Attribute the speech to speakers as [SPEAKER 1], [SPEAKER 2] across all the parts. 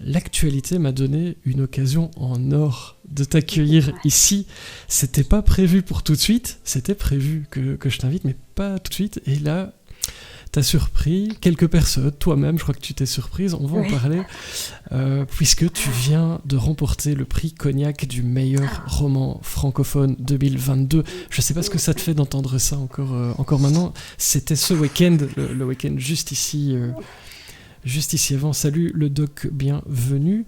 [SPEAKER 1] l'actualité m'a donné une occasion en or de t'accueillir ici. C'était pas prévu pour tout de suite, c'était prévu que je t'invite, mais pas tout de suite. Et là, t'as surpris quelques personnes, toi-même, je crois que tu t'es surprise, on va en parler, puisque tu viens de remporter le prix Cognac du meilleur roman francophone 2022. Je sais pas ce que ça te fait d'entendre ça encore maintenant. C'était ce week-end, le week-end juste ici avant. Salut le doc, bienvenue.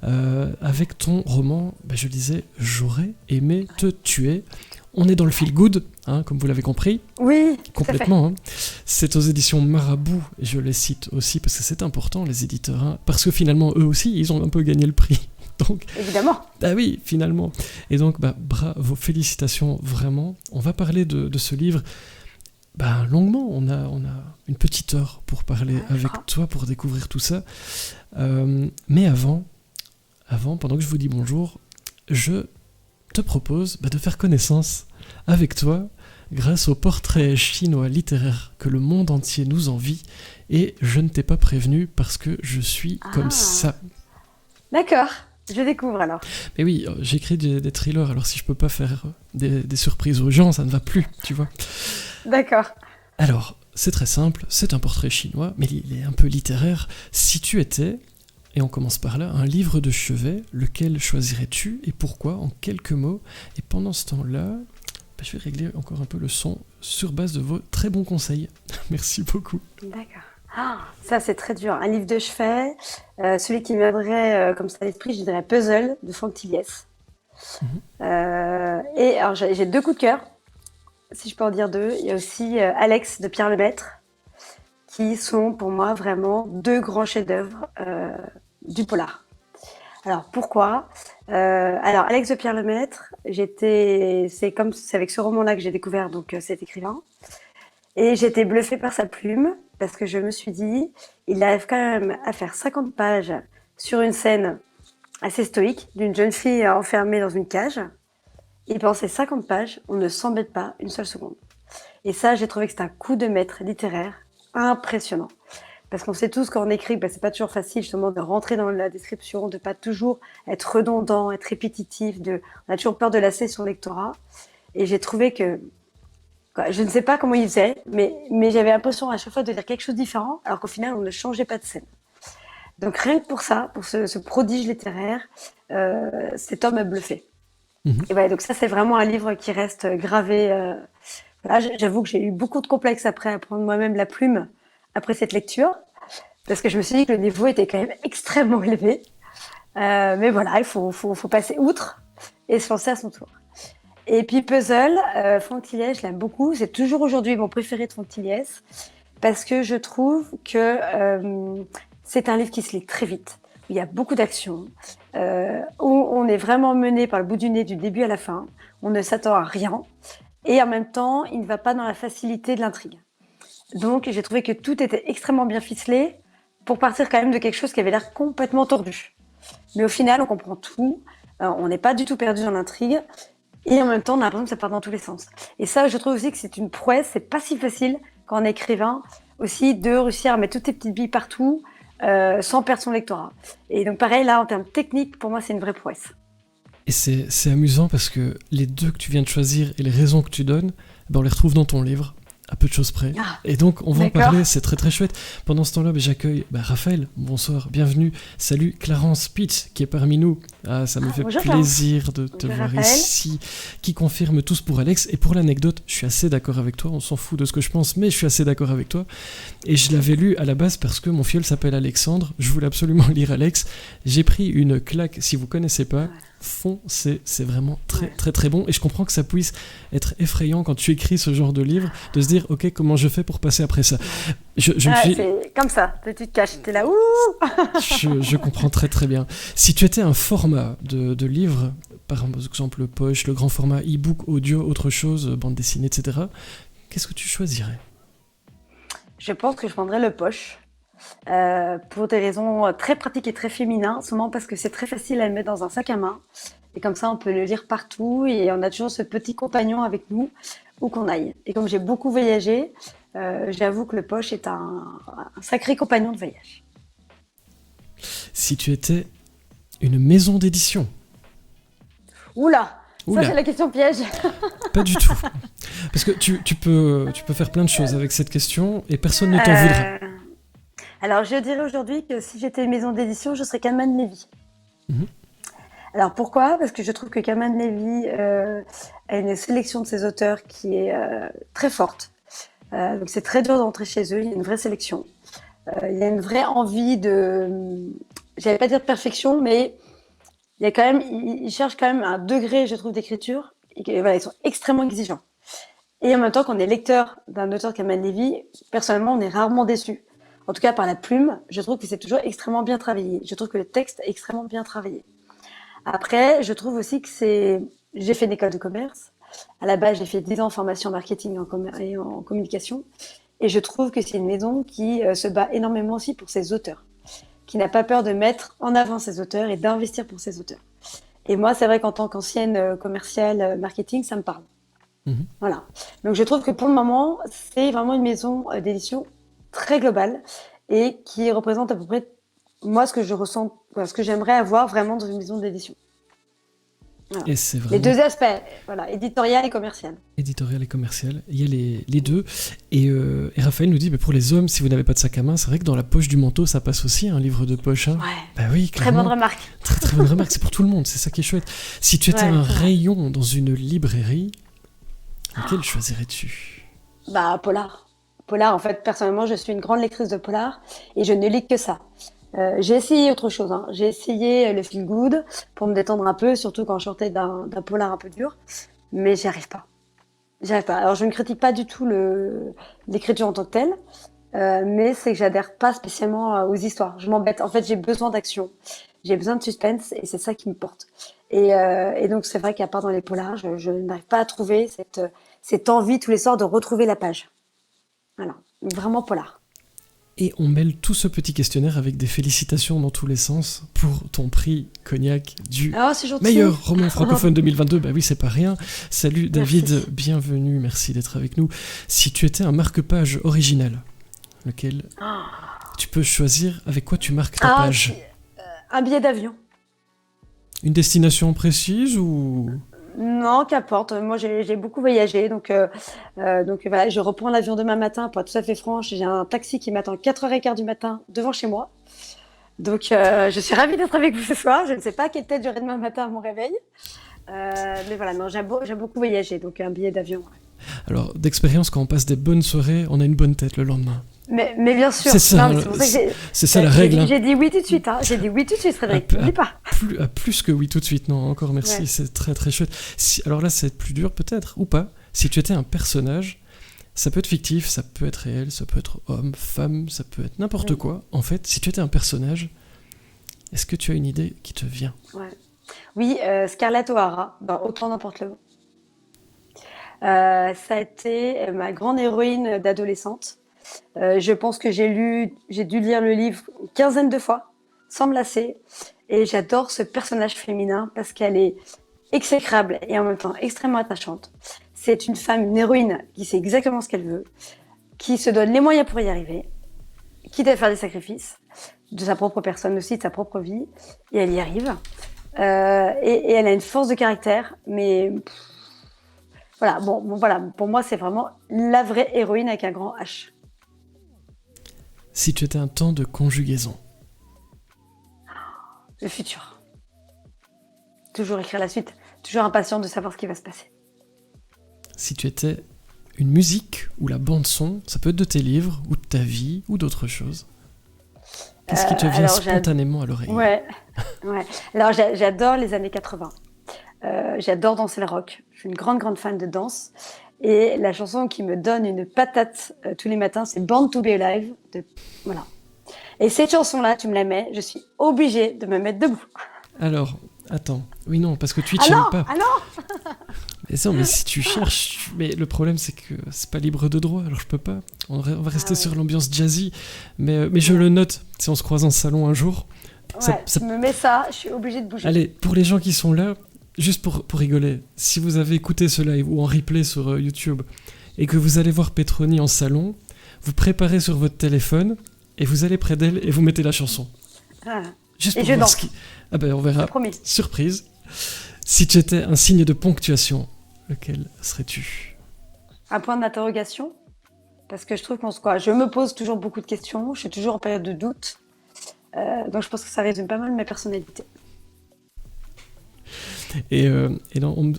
[SPEAKER 1] Avec ton roman, je le disais, J'aurais aimé te tuer. On est dans le feel good, comme vous l'avez compris.
[SPEAKER 2] Oui,
[SPEAKER 1] complètement. C'est aux éditions Marabout, et je les cite aussi parce que c'est important, les éditeurs, parce que finalement, eux aussi, ils ont un peu gagné le prix. Donc,
[SPEAKER 2] évidemment.
[SPEAKER 1] Ah oui, finalement. Et donc, bravo, félicitations, vraiment. On va parler de ce livre longuement. On a une petite heure pour parler avec toi, pour découvrir tout ça. Mais avant, pendant que je vous dis bonjour, je te propose de faire connaissance avec toi grâce au portrait chinois littéraire que le monde entier nous envie, et je ne t'ai pas prévenu parce que je suis comme ça.
[SPEAKER 2] D'accord, je découvre alors.
[SPEAKER 1] Mais oui, j'écris des thrillers, alors si je peux pas faire des surprises aux gens, ça ne va plus, tu vois.
[SPEAKER 2] D'accord.
[SPEAKER 1] Alors, c'est très simple, c'est un portrait chinois, mais il est un peu littéraire. Si tu étais, et on commence par là, un livre de chevet, lequel choisirais-tu et pourquoi, en quelques mots? Et pendant ce temps-là, je vais régler encore un peu le son sur base de vos très bons conseils. Merci beaucoup.
[SPEAKER 2] D'accord. Ça, c'est très dur. Un livre de chevet, celui qui m'aiderait comme ça à l'esprit, je dirais Puzzle de Franck Tilliès. Et alors, j'ai 2 coups de cœur, si je peux en dire 2. Il y a aussi Alex de Pierre Lemaitre, qui sont pour moi vraiment 2 grands chefs-d'œuvre du polar. Alors pourquoi Alors Alex de Pierre Lemaitre, c'est avec ce roman-là que j'ai découvert donc cet écrivain, et j'étais bluffée par sa plume parce que je me suis dit, il arrive quand même à faire 50 pages sur une scène assez stoïque d'une jeune fille enfermée dans une cage, et pendant ces 50 pages, on ne s'embête pas une seule seconde. Et ça, j'ai trouvé que c'était un coup de maître littéraire impressionnant. Parce qu'on sait tous quand on écrit, c'est pas toujours facile justement de rentrer dans la description, de pas toujours être redondant, être répétitif, on a toujours peur de lasser son lectorat. Et j'ai trouvé que, je ne sais pas comment il faisait, mais j'avais l'impression à chaque fois de dire quelque chose de différent, alors qu'au final on ne changeait pas de scène. Donc rien que pour ça, pour ce prodige littéraire, cet homme m'a bluffé. Et donc ça c'est vraiment un livre qui reste gravé. J'avoue que j'ai eu beaucoup de complexes après à prendre moi-même la plume après cette lecture, parce que je me suis dit que le niveau était quand même extrêmement élevé. Mais voilà, il faut passer outre et se lancer à son tour. Et puis Puzzle, Franck Tilliès, je l'aime beaucoup. C'est toujours aujourd'hui mon préféré de Franck Tilliès, parce que je trouve que c'est un livre qui se lit très vite. Il y a beaucoup d'action, où on est vraiment mené par le bout du nez du début à la fin. On ne s'attend à rien. Et en même temps, il ne va pas dans la facilité de l'intrigue. Donc, j'ai trouvé que tout était extrêmement bien ficelé pour partir quand même de quelque chose qui avait l'air complètement tordu. Mais au final, on comprend tout, on n'est pas du tout perdu dans l'intrigue, et en même temps, on a l'impression que ça part dans tous les sens. Et ça, je trouve aussi que c'est une prouesse, c'est pas si facile quand on est écrivain, aussi de réussir à mettre toutes tes petites billes partout, sans perdre son lectorat. Et donc pareil, là, en termes techniques, pour moi, c'est une vraie prouesse.
[SPEAKER 1] Et c'est amusant parce que les 2 que tu viens de choisir et les raisons que tu donnes, on les retrouve dans ton livre, à peu de choses près. Et donc, on va en parler, c'est très très chouette. Pendant ce temps-là, j'accueille Raphaël, bonsoir, bienvenue. Salut Clarence Pitts, qui est parmi nous. Ça me fait plaisir de te voir ici. Qui confirme tous pour Alex. Et pour l'anecdote, je suis assez d'accord avec toi, on s'en fout de ce que je pense, mais je suis assez d'accord avec toi. Et je l'avais lu à la base parce que mon filleul s'appelle Alexandre, je voulais absolument lire Alex. J'ai pris une claque, si vous connaissez pas, foncez, c'est vraiment très très très bon, et je comprends que ça puisse être effrayant quand tu écris ce genre de livre, de se dire ok, comment je fais pour passer après ça.
[SPEAKER 2] C'est comme ça, tu te caches, t'es là,
[SPEAKER 1] je comprends très très bien. Si tu étais un format de livre, par exemple poche, le grand format e-book, audio, autre chose, bande dessinée, etc., qu'est-ce que tu choisirais?
[SPEAKER 2] Je pense que je prendrais le poche. Pour des raisons très pratiques et très féminines, souvent parce que c'est très facile à le mettre dans un sac à main, et comme ça on peut le lire partout et on a toujours ce petit compagnon avec nous où qu'on aille. Et comme j'ai beaucoup voyagé, j'avoue que le poche est un sacré compagnon de voyage.
[SPEAKER 1] Si tu étais une maison d'édition.
[SPEAKER 2] Oula, ça c'est la question piège.
[SPEAKER 1] Pas du tout. Parce que tu peux faire plein de choses avec cette question et personne ne t'en voudra.
[SPEAKER 2] Alors, je dirais aujourd'hui que si j'étais une maison d'édition, je serais Kalman Levy. Alors, pourquoi ? Parce que je trouve que Kalman Levy a une sélection de ses auteurs qui est très forte. Donc, c'est très dur d'entrer chez eux. Il y a une vraie sélection. Il y a une vraie envie de... J'allais pas dire de perfection, mais il y a quand même... Ils cherchent quand même un degré, je trouve, d'écriture. Et voilà, ils sont extrêmement exigeants. Et en même temps, quand on est lecteur d'un auteur Kalman Levy, personnellement, on est rarement déçu. En tout cas, par la plume, je trouve que c'est toujours extrêmement bien travaillé. Je trouve que le texte est extrêmement bien travaillé. Après, je trouve aussi que c'est... J'ai fait une école de commerce. À la base, j'ai fait 10 ans de formation en marketing et en communication. Et je trouve que c'est une maison qui se bat énormément aussi pour ses auteurs, qui n'a pas peur de mettre en avant ses auteurs et d'investir pour ses auteurs. Et moi, c'est vrai qu'en tant qu'ancienne commerciale marketing, ça me parle. Voilà. Donc, je trouve que pour le moment, c'est vraiment une maison d'édition très globale et qui représente à peu près moi ce que je ressens, ce que j'aimerais avoir vraiment dans une maison d'édition. Voilà.
[SPEAKER 1] Et c'est vraiment...
[SPEAKER 2] Les deux aspects, voilà, éditorial et commercial.
[SPEAKER 1] Éditorial et commercial, il y a les deux. Et Raphaël nous dit, pour les hommes, si vous n'avez pas de sac à main, c'est vrai que dans la poche du manteau, ça passe aussi, un livre de poche. Hein.
[SPEAKER 2] Ouais.
[SPEAKER 1] Bah oui,
[SPEAKER 2] très bonne remarque.
[SPEAKER 1] Très très bonne remarque, c'est pour tout le monde, c'est ça qui est chouette. Si tu étais un rayon dans une librairie, lequel choisirais-tu ?
[SPEAKER 2] Polar. Polar, en fait, personnellement, je suis une grande lectrice de polar et je ne lis que ça. J'ai essayé autre chose. Hein. J'ai essayé le feel good pour me détendre un peu, surtout quand je sortais d'un polar un peu dur, mais j'y arrive pas. Alors, je ne critique pas du tout l'écriture en tant que telle, mais c'est que j'adhère pas spécialement aux histoires. Je m'embête. En fait, j'ai besoin d'action, j'ai besoin de suspense et c'est ça qui me porte. Et donc, c'est vrai qu'à part dans les polars, je n'arrive pas à trouver cette envie tous les soirs de retrouver la page. Voilà, vraiment polar.
[SPEAKER 1] Et on mêle tout ce petit questionnaire avec des félicitations dans tous les sens pour ton prix Cognac du meilleur roman francophone 2022. Bah oui, c'est pas rien. Salut David, merci. Bienvenue, merci d'être avec nous. Si tu étais un marque-page original, lequel tu peux choisir avec quoi tu marques ta page ?
[SPEAKER 2] Un billet d'avion.
[SPEAKER 1] Une destination précise ou...
[SPEAKER 2] Non, qu'importe. Moi, j'ai beaucoup voyagé, donc voilà, je reprends l'avion demain matin. Pour être tout à fait franche, j'ai un taxi qui m'attend 4h15 du matin devant chez moi. Donc, je suis ravie d'être avec vous ce soir. Je ne sais pas quelle tête j'aurai demain matin à mon réveil, mais voilà, non, j'aime beaucoup voyager, donc un billet d'avion. Ouais.
[SPEAKER 1] Alors, d'expérience, quand on passe des bonnes soirées, on a une bonne tête le lendemain.
[SPEAKER 2] Mais bien sûr.
[SPEAKER 1] C'est ça, c'est ça la règle.
[SPEAKER 2] J'ai dit oui tout de suite. Hein. J'ai dit oui tout de suite, Frédéric. N'oublie pas.
[SPEAKER 1] Plus que oui tout de suite. Non, encore merci. Ouais. C'est très très chouette. Alors là, c'est plus dur peut-être ou pas. Si tu étais un personnage, ça peut être fictif, ça peut être réel, ça peut être homme, femme, ça peut être n'importe quoi. En fait, si tu étais un personnage, est-ce que tu as une idée qui te vient ?
[SPEAKER 2] Oui, Scarlett O'Hara, dans Autant n'emporte le vent. Ça a été ma grande héroïne d'adolescente. Je pense que j'ai dû lire le livre une quinzaine de fois, sans me lasser. Et j'adore ce personnage féminin parce qu'elle est exécrable et en même temps extrêmement attachante. C'est une femme, une héroïne qui sait exactement ce qu'elle veut, qui se donne les moyens pour y arriver, qui doit faire des sacrifices de sa propre personne aussi, de sa propre vie, et elle y arrive. Et elle a une force de caractère, mais voilà, voilà, pour moi c'est vraiment la vraie héroïne avec un grand H.
[SPEAKER 1] Si tu étais un temps de conjugaison.
[SPEAKER 2] Le futur. Toujours écrire la suite, toujours impatient de savoir ce qui va se passer.
[SPEAKER 1] Si tu étais une musique ou la bande-son, ça peut être de tes livres, ou de ta vie, ou d'autres choses. Qu'est-ce qui te vient spontanément à l'oreille ?
[SPEAKER 2] Ouais. Alors j'adore les années 80. J'adore danser le rock. Je suis une grande fan de danse. Et la chanson qui me donne une patate tous les matins, c'est Born to be Alive. Voilà. Et cette chanson-là, tu me la mets, je suis obligée de me mettre debout.
[SPEAKER 1] Alors, attends. Oui, non, parce que Twitch n'aime pas.
[SPEAKER 2] Ah non
[SPEAKER 1] mais si tu cherches... Mais le problème, c'est que c'est pas libre de droit, alors je peux pas. On va rester sur l'ambiance jazzy. Mais je le note, si on se croise en salon un jour.
[SPEAKER 2] Tu me mets ça, je suis obligée de bouger.
[SPEAKER 1] Allez, pour les gens qui sont là... Juste pour rigoler, si vous avez écouté ce live ou en replay sur YouTube et que vous allez voir Petroni en salon, vous préparez sur votre téléphone et vous allez près d'elle et vous mettez la chanson.
[SPEAKER 2] Ah.
[SPEAKER 1] Juste
[SPEAKER 2] Et
[SPEAKER 1] pour
[SPEAKER 2] je
[SPEAKER 1] voir
[SPEAKER 2] danse,
[SPEAKER 1] ce qui... Ah ben, on verra.
[SPEAKER 2] promis.
[SPEAKER 1] Surprise. Si tu étais un signe de ponctuation, lequel serais-tu?
[SPEAKER 2] Un point d'interrogation, parce que je trouve je me pose toujours beaucoup de questions, je suis toujours en période de doute, donc je pense que ça résume pas mal ma personnalité.
[SPEAKER 1] Et là,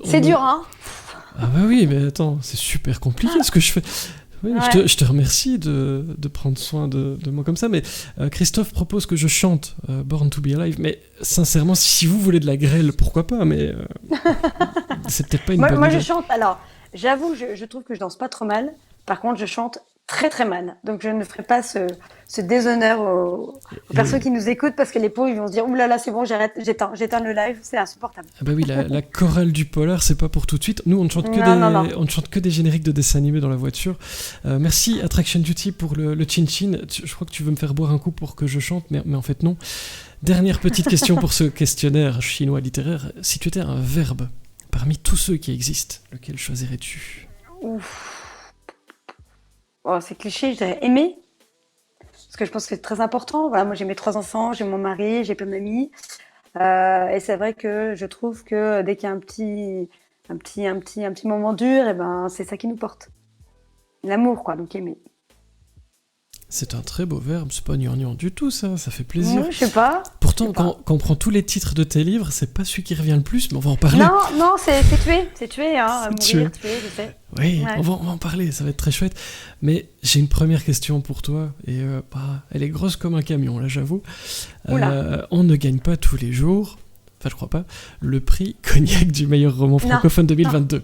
[SPEAKER 2] C'est dur, hein?
[SPEAKER 1] Ah bah oui, mais attends, c'est super compliqué ce que je fais. Oui,
[SPEAKER 2] Ouais.
[SPEAKER 1] je te remercie de prendre soin de moi comme ça, mais Christophe propose que je chante Born to be Alive, mais sincèrement, si vous voulez de la grêle, pourquoi pas, mais c'est peut-être pas une bonne
[SPEAKER 2] Moi, je
[SPEAKER 1] idée.
[SPEAKER 2] chante. Alors, j'avoue, je trouve que je danse pas trop mal. Par contre, je chante très très mal. Donc, je ne ferai pas ce déshonneur aux
[SPEAKER 1] Et,
[SPEAKER 2] personnes qui nous écoutent parce que les pauvres, ils vont se dire, ouh là là, c'est bon, j'arrête, j'éteins le live, c'est insupportable.
[SPEAKER 1] ah bah oui, la chorale du polar, c'est pas pour tout de suite. Nous,
[SPEAKER 2] Non, non, non.
[SPEAKER 1] on ne chante que des génériques de dessins animés dans la voiture. Merci Attraction Duty pour le chin chin. Je crois que tu veux me faire boire un coup pour que je chante, mais en fait non. Dernière petite question pour ce questionnaire chinois littéraire. Si tu étais un verbe parmi tous ceux qui existent, lequel choisirais-tu?
[SPEAKER 2] Ouf. Oh, c'est cliché, je dirais aimer. Parce que je pense que c'est très important. Voilà, moi, j'ai mes 3 enfants, j'ai mon mari, j'ai plein d'amis. Et c'est vrai que je trouve que dès qu'il y a un petit moment dur, et ben, c'est ça qui nous porte. L'amour, quoi, donc aimer.
[SPEAKER 1] C'est un très beau verbe, c'est pas gnangnan du tout ça fait plaisir.
[SPEAKER 2] Je sais pas. Je sais
[SPEAKER 1] Pourtant,
[SPEAKER 2] pas.
[SPEAKER 1] quand on prend tous les titres de tes livres, c'est pas celui qui revient le plus, mais on va en parler.
[SPEAKER 2] Non, non, c'est tuer, hein,
[SPEAKER 1] C'est tué.
[SPEAKER 2] mourir, tuer, je sais.
[SPEAKER 1] Oui,
[SPEAKER 2] Ouais.
[SPEAKER 1] on va en parler, ça va être très chouette. Mais j'ai une première question pour toi, et elle est grosse comme un camion, là j'avoue.
[SPEAKER 2] Oula.
[SPEAKER 1] On ne gagne pas tous les jours, enfin je crois pas, le prix Cognac du meilleur roman
[SPEAKER 2] Non,
[SPEAKER 1] francophone
[SPEAKER 2] non.
[SPEAKER 1] 2022.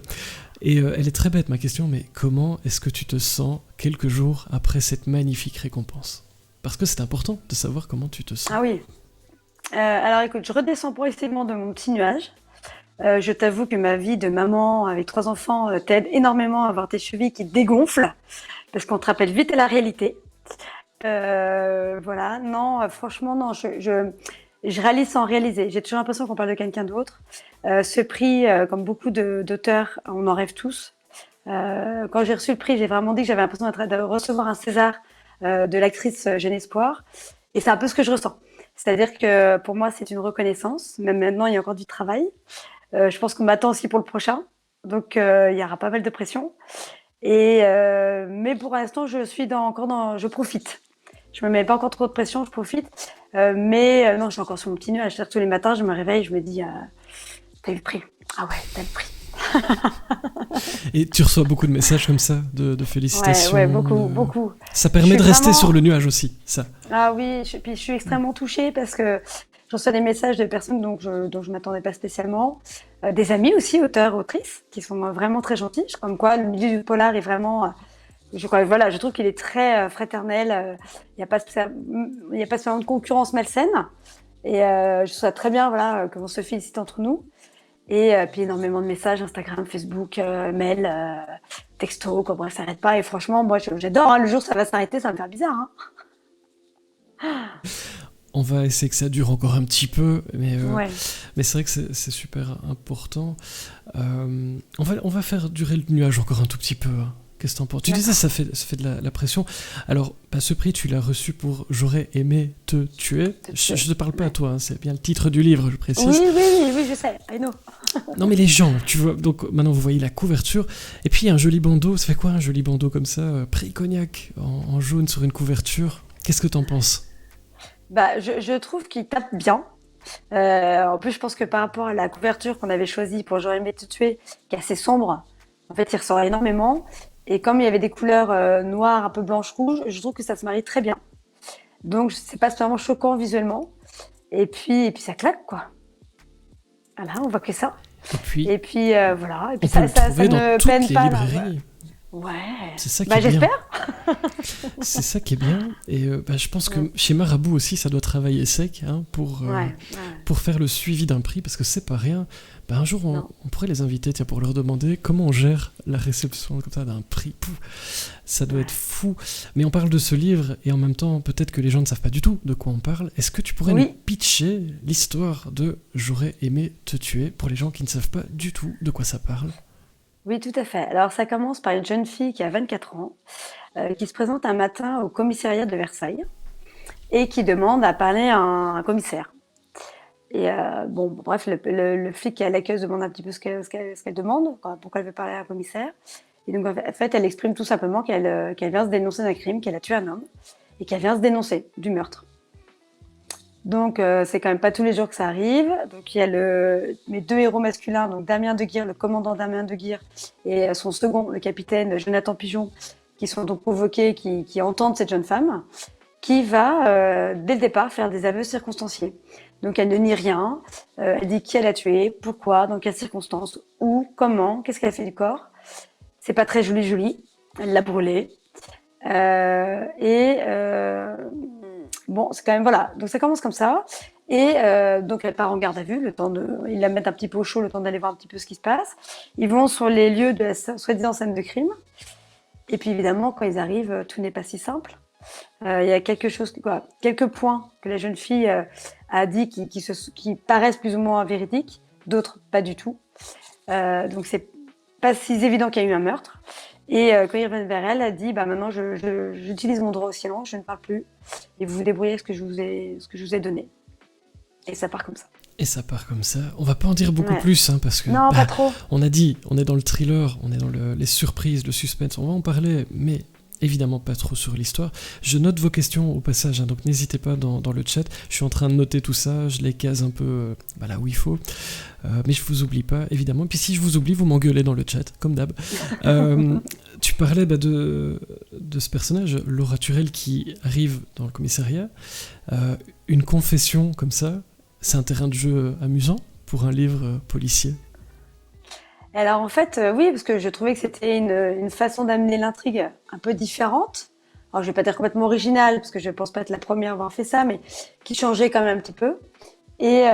[SPEAKER 1] Et elle est très bête ma question, mais comment est-ce que tu te sens quelques jours après cette magnifique récompense? Parce que c'est important de savoir comment tu te sens.
[SPEAKER 2] Ah oui. Alors écoute, je redescends progressivement de mon petit nuage. Je t'avoue que ma vie de maman avec 3 enfants t'aide énormément à avoir tes chevilles qui dégonflent parce qu'on te rappelle vite à la réalité. Voilà, non, franchement, non, je réalise sans réaliser. J'ai toujours l'impression qu'on parle de quelqu'un d'autre. Ce prix, comme beaucoup d'auteurs, on en rêve tous. Quand j'ai reçu le prix, j'ai vraiment dit que j'avais l'impression de recevoir un César de l'actrice Jeune Espoir. Et c'est un peu ce que je ressens. C'est-à-dire que pour moi, c'est une reconnaissance. Même maintenant, il y a encore du travail. Je pense qu'on m'attend aussi pour le prochain. Donc, il y aura pas mal de pression. Mais pour l'instant, je profite. Je me mets pas encore trop de pression, je profite. Non, je suis encore sur mon petit nuage. C'est-à-dire que tous les matins, je me réveille, je me dis, t'as eu le prix. Ah ouais, t'as eu le prix.
[SPEAKER 1] Et tu reçois beaucoup de messages comme ça, de félicitations.
[SPEAKER 2] Ouais, beaucoup, beaucoup.
[SPEAKER 1] Ça
[SPEAKER 2] Je
[SPEAKER 1] permet
[SPEAKER 2] suis
[SPEAKER 1] de rester
[SPEAKER 2] vraiment.
[SPEAKER 1] sur le nuage aussi, ça.
[SPEAKER 2] Ah oui, puis je suis extrêmement touchée parce que je reçois des messages de personnes dont je m'attendais pas spécialement. Des amis aussi, auteurs, autrices, qui sont vraiment très gentils. Comme quoi, le milieu du polar est vraiment. Voilà, je trouve qu'il est très fraternel. Il n'y a pas il y a pas spécialement de concurrence malsaine. Et je trouve ça très bien, voilà, qu'on se félicite entre nous. Et puis énormément de messages, Instagram, Facebook, mail, texto, quoi, bref, ça s'arrête pas. Et franchement, moi, j'adore, hein. Le jour où ça va s'arrêter, ça va me faire bizarre, hein.
[SPEAKER 1] On va essayer que ça dure encore un petit peu,
[SPEAKER 2] Ouais.
[SPEAKER 1] mais c'est vrai que c'est super important. On va faire durer le nuage encore un tout petit peu, hein. Qu'est-ce que t'en penses? Tu disais
[SPEAKER 2] D'accord.
[SPEAKER 1] ça fait de la pression. Alors, ce prix, tu l'as reçu pour J'aurais aimé te tuer. Je ne te parle pas à
[SPEAKER 2] Ouais.
[SPEAKER 1] toi, hein, c'est bien le titre du livre, je
[SPEAKER 2] Oui,
[SPEAKER 1] précise.
[SPEAKER 2] oui, oui, oui, je sais, I know.
[SPEAKER 1] Non, mais les gens, tu vois, donc maintenant vous voyez la couverture, et puis il y a un joli bandeau. Ça fait quoi un joli bandeau comme ça, prix Cognac en jaune sur une couverture? Qu'est-ce que t'en penses?
[SPEAKER 2] Bah, je trouve qu'il tape bien. En plus, je pense que par rapport à la couverture qu'on avait choisie pour J'aurais aimé te tuer, qui est assez sombre, en fait, il ressort énormément. Et comme il y avait des couleurs noires, un peu blanches, rouges, je trouve que ça se marie très bien. Donc, c'est pas vraiment choquant visuellement. Et puis ça claque, quoi. Voilà, on voit que ça.
[SPEAKER 1] Et puis,
[SPEAKER 2] Et puis voilà. Et
[SPEAKER 1] on
[SPEAKER 2] puis
[SPEAKER 1] peut le
[SPEAKER 2] ça
[SPEAKER 1] trouver dans
[SPEAKER 2] ne
[SPEAKER 1] toutes
[SPEAKER 2] peine
[SPEAKER 1] les
[SPEAKER 2] pas là. Ouais.
[SPEAKER 1] librairies.
[SPEAKER 2] Ouais.
[SPEAKER 1] C'est ça qui
[SPEAKER 2] Bah
[SPEAKER 1] est bien.
[SPEAKER 2] j'espère.
[SPEAKER 1] C'est ça qui est bien. Et je pense que
[SPEAKER 2] Mm.
[SPEAKER 1] chez Marabout aussi, ça doit travailler sec, hein,
[SPEAKER 2] Ouais.
[SPEAKER 1] pour faire le suivi d'un prix, parce que c'est pas rien. Un jour,
[SPEAKER 2] Non.
[SPEAKER 1] on pourrait les inviter, tiens, pour leur demander comment on gère la réception comme ça d'un prix. Pouf, ça doit
[SPEAKER 2] Ouais.
[SPEAKER 1] être fou. Mais on parle de ce livre, et en même temps, peut-être que les gens ne savent pas du tout de quoi on parle. Est-ce que tu pourrais nous
[SPEAKER 2] Oui.
[SPEAKER 1] pitcher l'histoire de J'aurais aimé te tuer, pour les gens qui ne savent pas du tout de quoi ça parle?
[SPEAKER 2] Oui, tout à fait. Alors ça commence par une jeune fille qui a 24 ans, qui se présente un matin au commissariat de Versailles. et qui demande à parler à un commissaire. Et bref, le flic qui est à l'accueil demande un petit peu ce qu'elle demande, pourquoi elle veut parler à un commissaire. Et donc, en fait, elle exprime tout simplement qu'elle vient se dénoncer d'un crime, qu'elle a tué un homme, et qu'elle vient se dénoncer du meurtre. Donc, c'est quand même pas tous les jours que ça arrive. Donc, il y a mes 2 héros masculins, donc Damien de Guire, le commandant Damien de Guire, et son second, le capitaine Jonathan Pigeon, qui sont donc convoqués, qui entendent cette jeune femme, qui va, dès le départ, faire des aveux circonstanciés. Donc, elle ne nie rien. Elle dit qui elle a tué, pourquoi, dans quelles circonstances, où, comment, qu'est-ce qu'elle a fait du corps. C'est pas très joli. Elle l'a brûlé. Bon, c'est quand même, voilà. Donc, ça commence comme ça. Et donc, elle part en garde à vue, ils la mettent un petit peu au chaud, le temps d'aller voir un petit peu ce qui se passe. Ils vont sur les lieux de la soi-disant scène de crime. Et puis, évidemment, quand ils arrivent, tout n'est pas si simple. Il y a quelques points que la jeune fille a dit qui paraissent plus ou moins véridiques, d'autres pas du tout. Donc c'est pas si évident qu'il y a eu un meurtre. Et quand ils reviennent vers elle, elle dit maintenant j'utilise mon droit au silence, je ne parle plus, et vous vous débrouillez avec ce que je vous ai donné. Et ça part comme ça.
[SPEAKER 1] Et ça part comme ça. On va pas en dire beaucoup plus, hein, parce que
[SPEAKER 2] non, pas trop.
[SPEAKER 1] On a dit, on est dans le thriller, on est dans les surprises, le suspense, on va en parler, mais évidemment pas trop sur l'histoire. Je note vos questions au passage, hein, donc n'hésitez pas dans le chat. Je suis en train de noter tout ça, je les case un peu là où il faut. Mais je vous oublie pas, évidemment. Puis si je vous oublie, vous m'engueulez dans le chat, comme d'hab. Tu parlais de ce personnage, Laura Turel, qui arrive dans le commissariat. Une confession comme ça, c'est un terrain de jeu amusant pour un livre policier.
[SPEAKER 2] Alors en fait, oui, parce que je trouvais que c'était une façon d'amener l'intrigue un peu différente. Alors je vais pas dire complètement originale, parce que je pense pas être la première à avoir fait ça, mais qui changeait quand même un petit peu. Et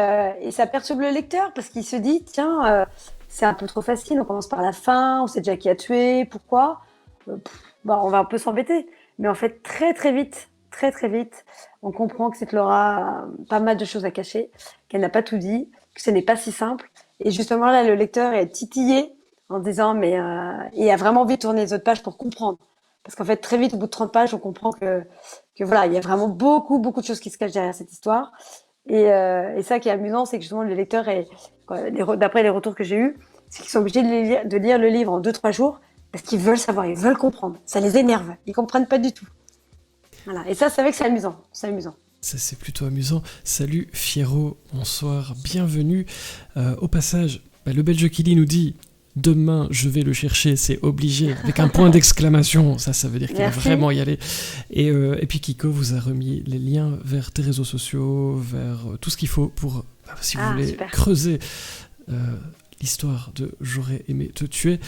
[SPEAKER 2] ça perturbe le lecteur, parce qu'il se dit, tiens, c'est un peu trop facile, on commence par la fin, on sait déjà qui a tué, pourquoi. On va un peu s'embêter. Mais en fait, très très vite, on comprend que cette Laura a pas mal de choses à cacher, qu'elle n'a pas tout dit, que ce n'est pas si simple. Et justement, là, le lecteur est titillé en disant, il a vraiment envie de tourner les autres pages pour comprendre. Parce qu'en fait, très vite, au bout de 30 pages, on comprend que voilà, il y a vraiment beaucoup de choses qui se cachent derrière cette histoire. Et ça qui est amusant, c'est que justement, le lecteur d'après les retours que j'ai eus, c'est qu'ils sont obligés de lire le livre en 2-3 jours parce qu'ils veulent savoir, ils veulent comprendre. Ça les énerve. Ils comprennent pas du tout. Voilà. Et ça, c'est vrai que c'est amusant. C'est amusant.
[SPEAKER 1] Ça, c'est plutôt amusant. Salut Fiero, bonsoir, bienvenue. Au passage, le Belge Kili nous dit « Demain, je vais le chercher, c'est obligé », avec un point d'exclamation. Ça veut dire qu'il va vraiment y aller. Et puis Kiko vous a remis les liens vers tes réseaux sociaux, vers tout ce qu'il faut pour, si vous voulez, creuser l'histoire de « J'aurais aimé te tuer ».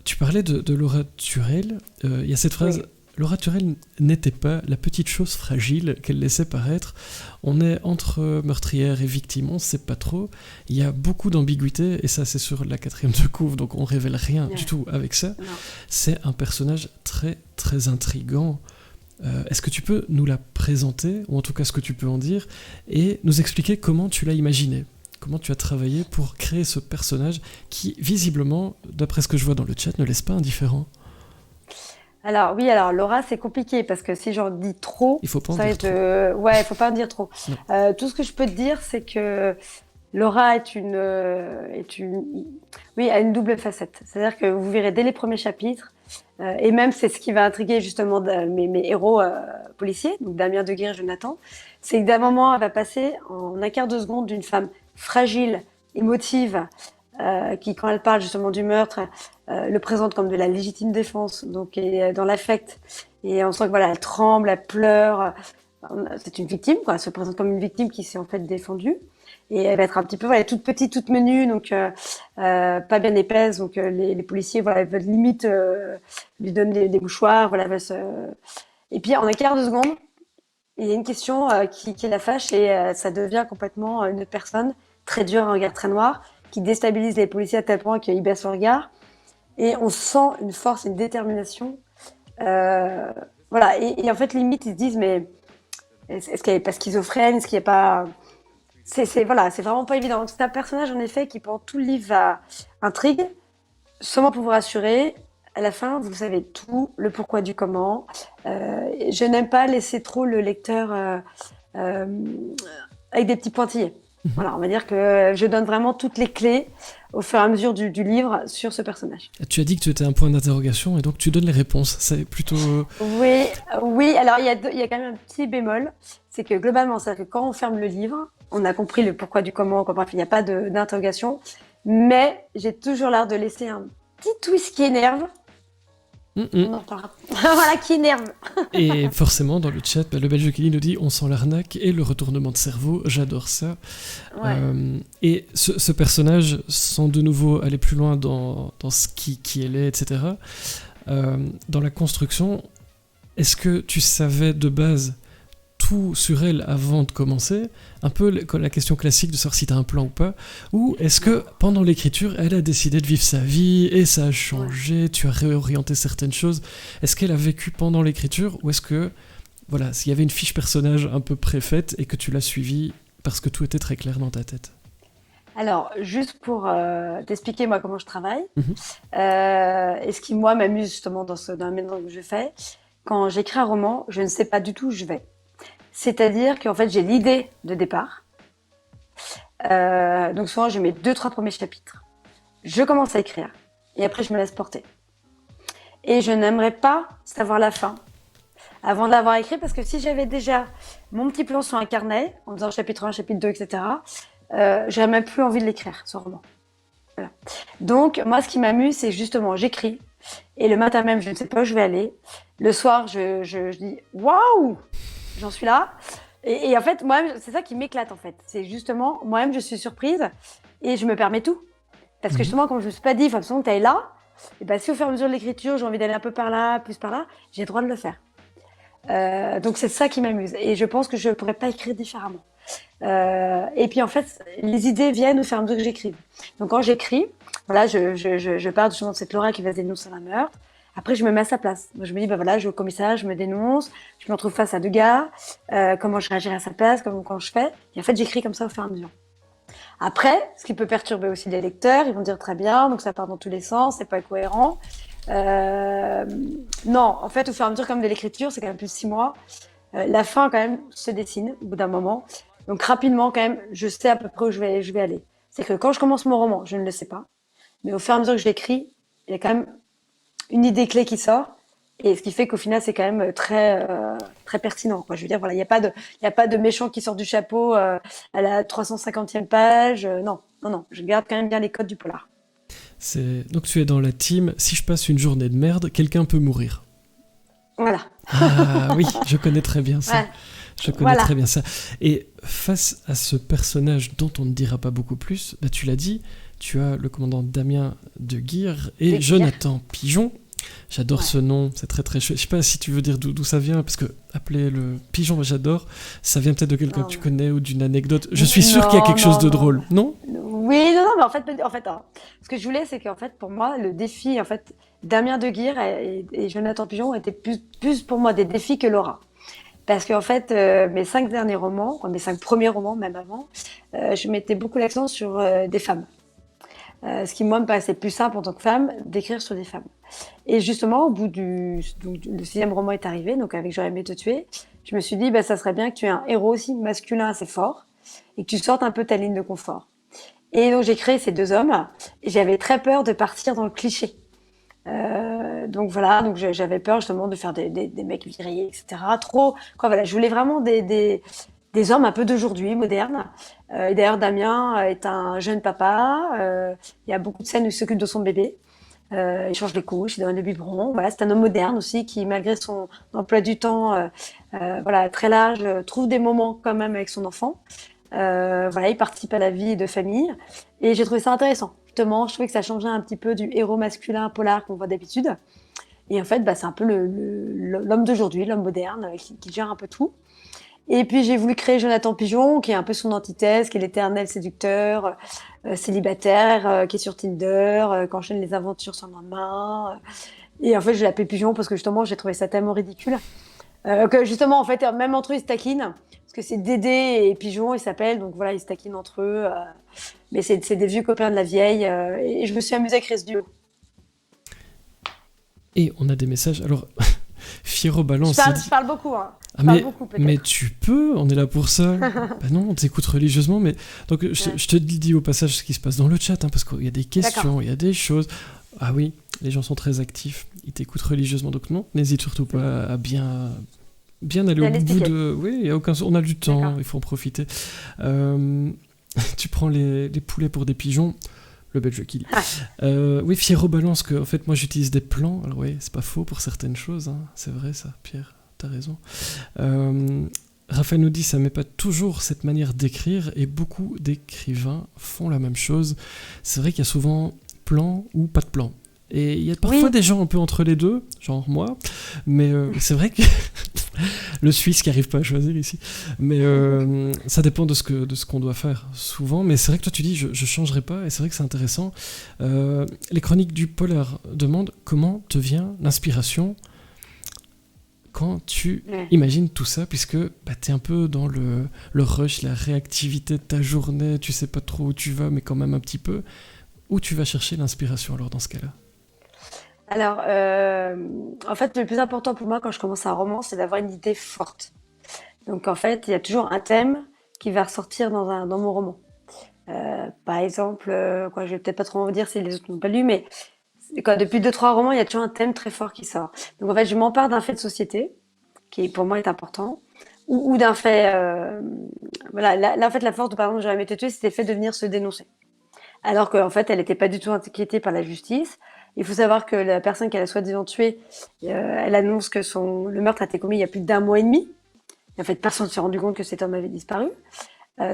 [SPEAKER 1] Tu parlais de Laura Turel. Il y a cette phrase... Oui. Laura Turel n'était pas la petite chose fragile qu'elle laissait paraître. On est entre meurtrière et victime, on ne sait pas trop. Il y a beaucoup d'ambiguïté, et ça c'est sur la 4e de couve, donc on révèle rien du tout avec ça. Non. C'est un personnage très très intriguant. Est-ce que tu peux nous la présenter, ou en tout cas ce que tu peux en dire, et nous expliquer comment tu l'as imaginé ? Comment tu as travaillé pour créer ce personnage qui, visiblement, d'après ce que je vois dans le chat, ne laisse pas indifférent ?
[SPEAKER 2] Alors Laura, c'est compliqué parce que si j'en dis trop,
[SPEAKER 1] il faut pas en dire trop.
[SPEAKER 2] Ouais, il faut pas en dire trop. Tout ce que je peux te dire, c'est que Laura a une double facette. C'est-à-dire que vous verrez dès les premiers chapitres, et même c'est ce qui va intriguer justement mes héros policiers, donc Damien de Guire et Jonathan, c'est que d'un moment, elle va passer en un quart de seconde d'une femme fragile, émotive, qui, quand elle parle justement du meurtre, le présente comme de la légitime défense, donc est dans l'affect, et on sent que voilà, elle tremble, elle pleure. C'est une victime, quoi. Elle se présente comme une victime qui s'est en fait défendue, et elle va être un petit peu, voilà, toute petite, toute menue, donc pas bien épaisse, donc les policiers, voilà, veulent limite lui donner des mouchoirs, voilà, et puis en un quart de seconde, il y a une question qui la fâche, et ça devient complètement une autre personne, très dure, un regard très noir, qui déstabilise les policiers à tel point qu'ils baissent le regard. Et on sent une force, une détermination. Voilà. Et en fait, limite, ils se disent, mais est-ce qu'elle n'est pas schizophrène? Est-ce qu'il n'y a pas... Voilà, c'est vraiment pas évident. Donc, c'est un personnage, en effet, qui, pendant tout le livre, va intrigue, sûrement pour vous rassurer, à la fin, vous savez tout, le pourquoi du comment. Je n'aime pas laisser trop le lecteur euh, avec des petits pointillés.
[SPEAKER 1] Mhm.
[SPEAKER 2] Voilà, on va dire que je donne vraiment toutes les clés au fur et à mesure du livre sur ce personnage.
[SPEAKER 1] Tu as dit que tu étais un point d'interrogation et donc tu donnes les réponses. C'est plutôt.
[SPEAKER 2] Oui, oui. Alors il y a quand même un petit bémol, c'est que globalement, c'est-à-dire que quand on ferme le livre, on a compris le pourquoi du comment, quoi. Bref, il n'y a pas d'interrogation, mais j'ai toujours l'air de laisser un petit twist qui énerve.
[SPEAKER 1] Mm-mm.
[SPEAKER 2] On en parlera. Voilà, qui énerve.
[SPEAKER 1] Et forcément, dans le chat, le Belge Kelly nous dit on sent l'arnaque et le retournement de cerveau. J'adore ça.
[SPEAKER 2] Ouais.
[SPEAKER 1] Et ce personnage, sans de nouveau aller plus loin dans ce qui elle est, etc., dans la construction, est-ce que tu savais de base tout sur elle avant de commencer, un peu la question classique de savoir si t'as un plan ou pas, ou est-ce que pendant l'écriture, elle a décidé de vivre sa vie et ça a changé, tu as réorienté certaines choses, est-ce qu'elle a vécu pendant l'écriture, ou est-ce que, voilà, s'il y avait une fiche personnage un peu préfaite et que tu l'as suivie parce que tout était très clair dans ta tête?
[SPEAKER 2] Alors, juste pour t'expliquer moi comment je travaille,
[SPEAKER 1] Mhm.
[SPEAKER 2] et ce qui moi m'amuse justement dans le métier que je fais, quand j'écris un roman, je ne sais pas du tout où je vais. C'est-à-dire qu'en fait, j'ai l'idée de départ. Donc souvent, je mets 2, 3 premiers chapitres. Je commence à écrire. Et après, je me laisse porter. Et je n'aimerais pas savoir la fin avant de l'avoir écrit, parce que si j'avais déjà mon petit plan sur un carnet, en disant chapitre 1, chapitre 2, etc., j'aurais même plus envie de l'écrire, ce roman. Voilà. Donc, moi, ce qui m'amuse, c'est justement, j'écris. Et le matin même, je ne sais pas où je vais aller. Le soir, je dis, waouh, j'en suis là. Et en fait, moi-même, c'est ça qui m'éclate, en fait. C'est justement, moi-même, je suis surprise et je me permets tout. Parce que
[SPEAKER 1] Mhm.
[SPEAKER 2] justement, comme je ne me suis pas dit, il faut absolument que tu ailles là, et ben, si au fur et à mesure de l'écriture, j'ai envie d'aller un peu par là, plus par là, j'ai le droit de le faire. Donc, c'est ça qui m'amuse. Et je pense que je ne pourrais pas écrire différemment. Et puis, en fait, les idées viennent au fur et à mesure que j'écris. Donc, quand j'écris, voilà, je pars justement de cette Laura qui va se dénoncer un meurtre. Après, je me mets à sa place. Donc, je me dis, bah voilà, je vais au commissariat, je me dénonce, je me retrouve face à deux gars, comment je réagirais à sa place, comment je fais. Et en fait, j'écris comme ça au fur et à mesure. Après, ce qui peut perturber aussi les lecteurs, ils vont dire très bien, donc ça part dans tous les sens, c'est pas cohérent. Euh, non, en fait, au fur et à mesure, comme de l'écriture, c'est quand même plus de 6 mois. La fin, quand même, se dessine au bout d'un moment. Donc, rapidement, quand même, je sais à peu près où je vais aller. C'est que quand je commence mon roman, je ne le sais pas. Mais au fur et à mesure que je l'écris, il y a quand même une idée clé qui sort. Et ce qui fait qu'au final, c'est quand même très pertinent, quoi. Je veux dire, voilà, il y a pas de méchant qui sort du chapeau à la 350e page. Non, non, non. Je garde quand même bien les codes du polar.
[SPEAKER 1] Donc tu es dans la team, si je passe une journée de merde, quelqu'un peut mourir.
[SPEAKER 2] Voilà.
[SPEAKER 1] Ah oui, je connais très bien ça.
[SPEAKER 2] Ouais.
[SPEAKER 1] Je connais
[SPEAKER 2] Voilà.
[SPEAKER 1] très bien ça. Et face à ce personnage dont on ne dira pas beaucoup plus, bah, tu l'as dit, tu as le commandant Damien de Guire et
[SPEAKER 2] De Guire.
[SPEAKER 1] Jonathan Pigeon. J'adore
[SPEAKER 2] Ouais.
[SPEAKER 1] ce nom, c'est très très chouette. Je sais pas si tu veux dire d'où ça vient, parce que appeler le pigeon, j'adore. Ça vient peut-être de quelqu'un que tu
[SPEAKER 2] Non,
[SPEAKER 1] connais ou d'une anecdote. Je suis sûr qu'il y a quelque chose
[SPEAKER 2] non,
[SPEAKER 1] de
[SPEAKER 2] non,
[SPEAKER 1] drôle,
[SPEAKER 2] non.
[SPEAKER 1] non?
[SPEAKER 2] Oui, non, non, mais en fait, hein, ce que je voulais, c'est qu'en fait, pour moi, le défi, en fait, Damien de Guire et Jonathan Pigeon étaient plus pour moi des défis que Laura. Parce qu'en fait, mes 5 derniers romans, mes 5 premiers romans, même avant, je mettais beaucoup l'accent sur des femmes. Ce qui, moi, me paraissait plus simple en tant que femme d'écrire sur des femmes. Et justement, au bout donc, le 6e roman est arrivé, donc avec J'aurais aimé te tuer, je me suis dit, bah, ça serait bien que tu aies un héros aussi masculin assez fort et que tu sortes un peu ta ligne de confort. Et donc, j'ai créé ces 2 hommes et j'avais très peur de partir dans le cliché. Donc voilà, donc j'avais peur justement de faire des mecs virils, etc. Trop, quoi, voilà, je voulais vraiment des hommes un peu d'aujourd'hui, modernes. Et d'ailleurs, Damien est un jeune papa. Il y a beaucoup de scènes où il s'occupe de son bébé. Il change les couches, il donne le biberon. Voilà, c'est un homme moderne aussi qui, malgré son emploi du temps, voilà, très large, trouve des moments quand même avec son enfant. Voilà, il participe à la vie de famille. Et j'ai trouvé ça intéressant. Justement, je trouvais que ça changeait un petit peu du héros masculin polar qu'on voit d'habitude. Et en fait, bah, c'est un peu l'homme d'aujourd'hui, l'homme moderne, qui gère un peu tout. Et puis j'ai voulu créer Jonathan Pigeon, qui est un peu son antithèse, qui est l'éternel séducteur, célibataire, qui est sur Tinder, qui enchaîne les aventures sans lendemain. Et en fait, je l'ai appelé Pigeon parce que justement, j'ai trouvé ça tellement ridicule. Que justement, en fait, même entre eux, ils se taquinent. Parce que c'est Dédé et Pigeon, ils s'appellent. Donc voilà, ils se taquinent entre eux. Mais c'est des vieux copains de la vieille. Et je me suis amusée à créer ce duo.
[SPEAKER 1] Et on a des messages. Alors, Fiero
[SPEAKER 2] Je
[SPEAKER 1] balance.
[SPEAKER 2] parle, je parle beaucoup, hein. Je
[SPEAKER 1] Ah,
[SPEAKER 2] parle beaucoup,
[SPEAKER 1] mais
[SPEAKER 2] peut-être.
[SPEAKER 1] tu peux, on est là pour ça. Bah non, on t'écoute religieusement. Mais donc,
[SPEAKER 2] Ouais.
[SPEAKER 1] je te dis au passage ce qui se passe dans le chat, hein, parce qu'il y a des
[SPEAKER 2] D'accord.
[SPEAKER 1] questions, il y a des choses. Ah oui, les gens sont très actifs, ils t'écoutent religieusement. Donc non, n'hésite surtout pas à bien aller au
[SPEAKER 2] Bien
[SPEAKER 1] bout
[SPEAKER 2] l'expliquer.
[SPEAKER 1] de. Oui, il y a aucun. On a du temps,
[SPEAKER 2] D'accord.
[SPEAKER 1] il faut en profiter. Euh, Tu prends les poulets pour des pigeons. Le belge qui dit.
[SPEAKER 2] Ah,
[SPEAKER 1] Oui, Fiero balance que, en fait, moi j'utilise des plans. Alors, oui, c'est pas faux pour certaines choses, hein. C'est vrai ça, Pierre, t'as raison. Euh, Raphaël nous dit ça met pas toujours cette manière d'écrire et beaucoup d'écrivains font la même chose. C'est vrai qu'il y a souvent plan ou pas de plan. Et il y a parfois
[SPEAKER 2] oui,
[SPEAKER 1] des gens un peu entre les deux, genre moi, mais c'est vrai que le Suisse qui arrive pas à choisir ici. Mais ça dépend de ce qu'on doit faire souvent. Mais c'est vrai que toi tu dis je changerai pas et c'est vrai que c'est intéressant. Les chroniques du polar demandent comment te vient l'inspiration quand tu
[SPEAKER 2] ouais.
[SPEAKER 1] imagines tout ça, puisque bah, tu es un peu dans le rush, la réactivité de ta journée, tu sais pas trop où tu vas, mais quand même un petit peu. Où tu vas chercher l'inspiration alors dans ce cas-là?
[SPEAKER 2] Alors, en fait, le plus important pour moi quand je commence un roman, c'est d'avoir une idée forte. Donc, en fait, il y a toujours un thème qui va ressortir dans mon roman. Par exemple, quoi, je vais peut-être pas trop en dire si les autres n'ont pas lu, mais quoi, depuis deux, trois romans, il y a toujours un thème très fort qui sort. Donc, en fait, je m'empare d'un fait de société, qui pour moi est important, ou d'un fait, voilà, là, en fait, la force de, par exemple, J'aurais aimé te tuer, c'était le fait de venir se dénoncer. Alors qu'en fait, elle n'était pas du tout inquiétée par la justice. Il faut savoir que la personne qu'elle a soi-disant tuée, elle annonce que le meurtre a été commis il y a plus d'un mois et demi. Et en fait, personne ne s'est rendu compte que cet homme avait disparu.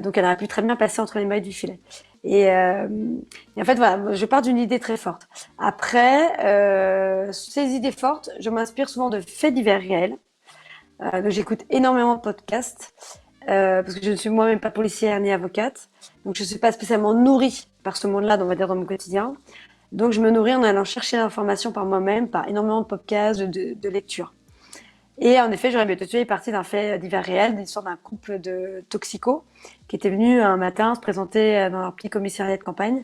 [SPEAKER 2] Donc, elle aurait pu très bien passer entre les mailles du filet. Et en fait, voilà, je pars d'une idée très forte. Après, ces idées fortes, je m'inspire souvent de faits divers réels. Donc, j'écoute énormément de podcasts parce que je ne suis moi-même pas policière ni avocate. Donc, je ne suis pas spécialement nourrie par ce monde-là, on va dire, dans mon quotidien. Donc, je me nourris en allant chercher l'information par moi-même, par énormément de podcasts, de lectures. Et en effet, J'aurais aimé te tuer est parti d'un fait divers réel, d'une histoire d'un couple de toxicos qui était venu un matin se présenter dans leur petit commissariat de campagne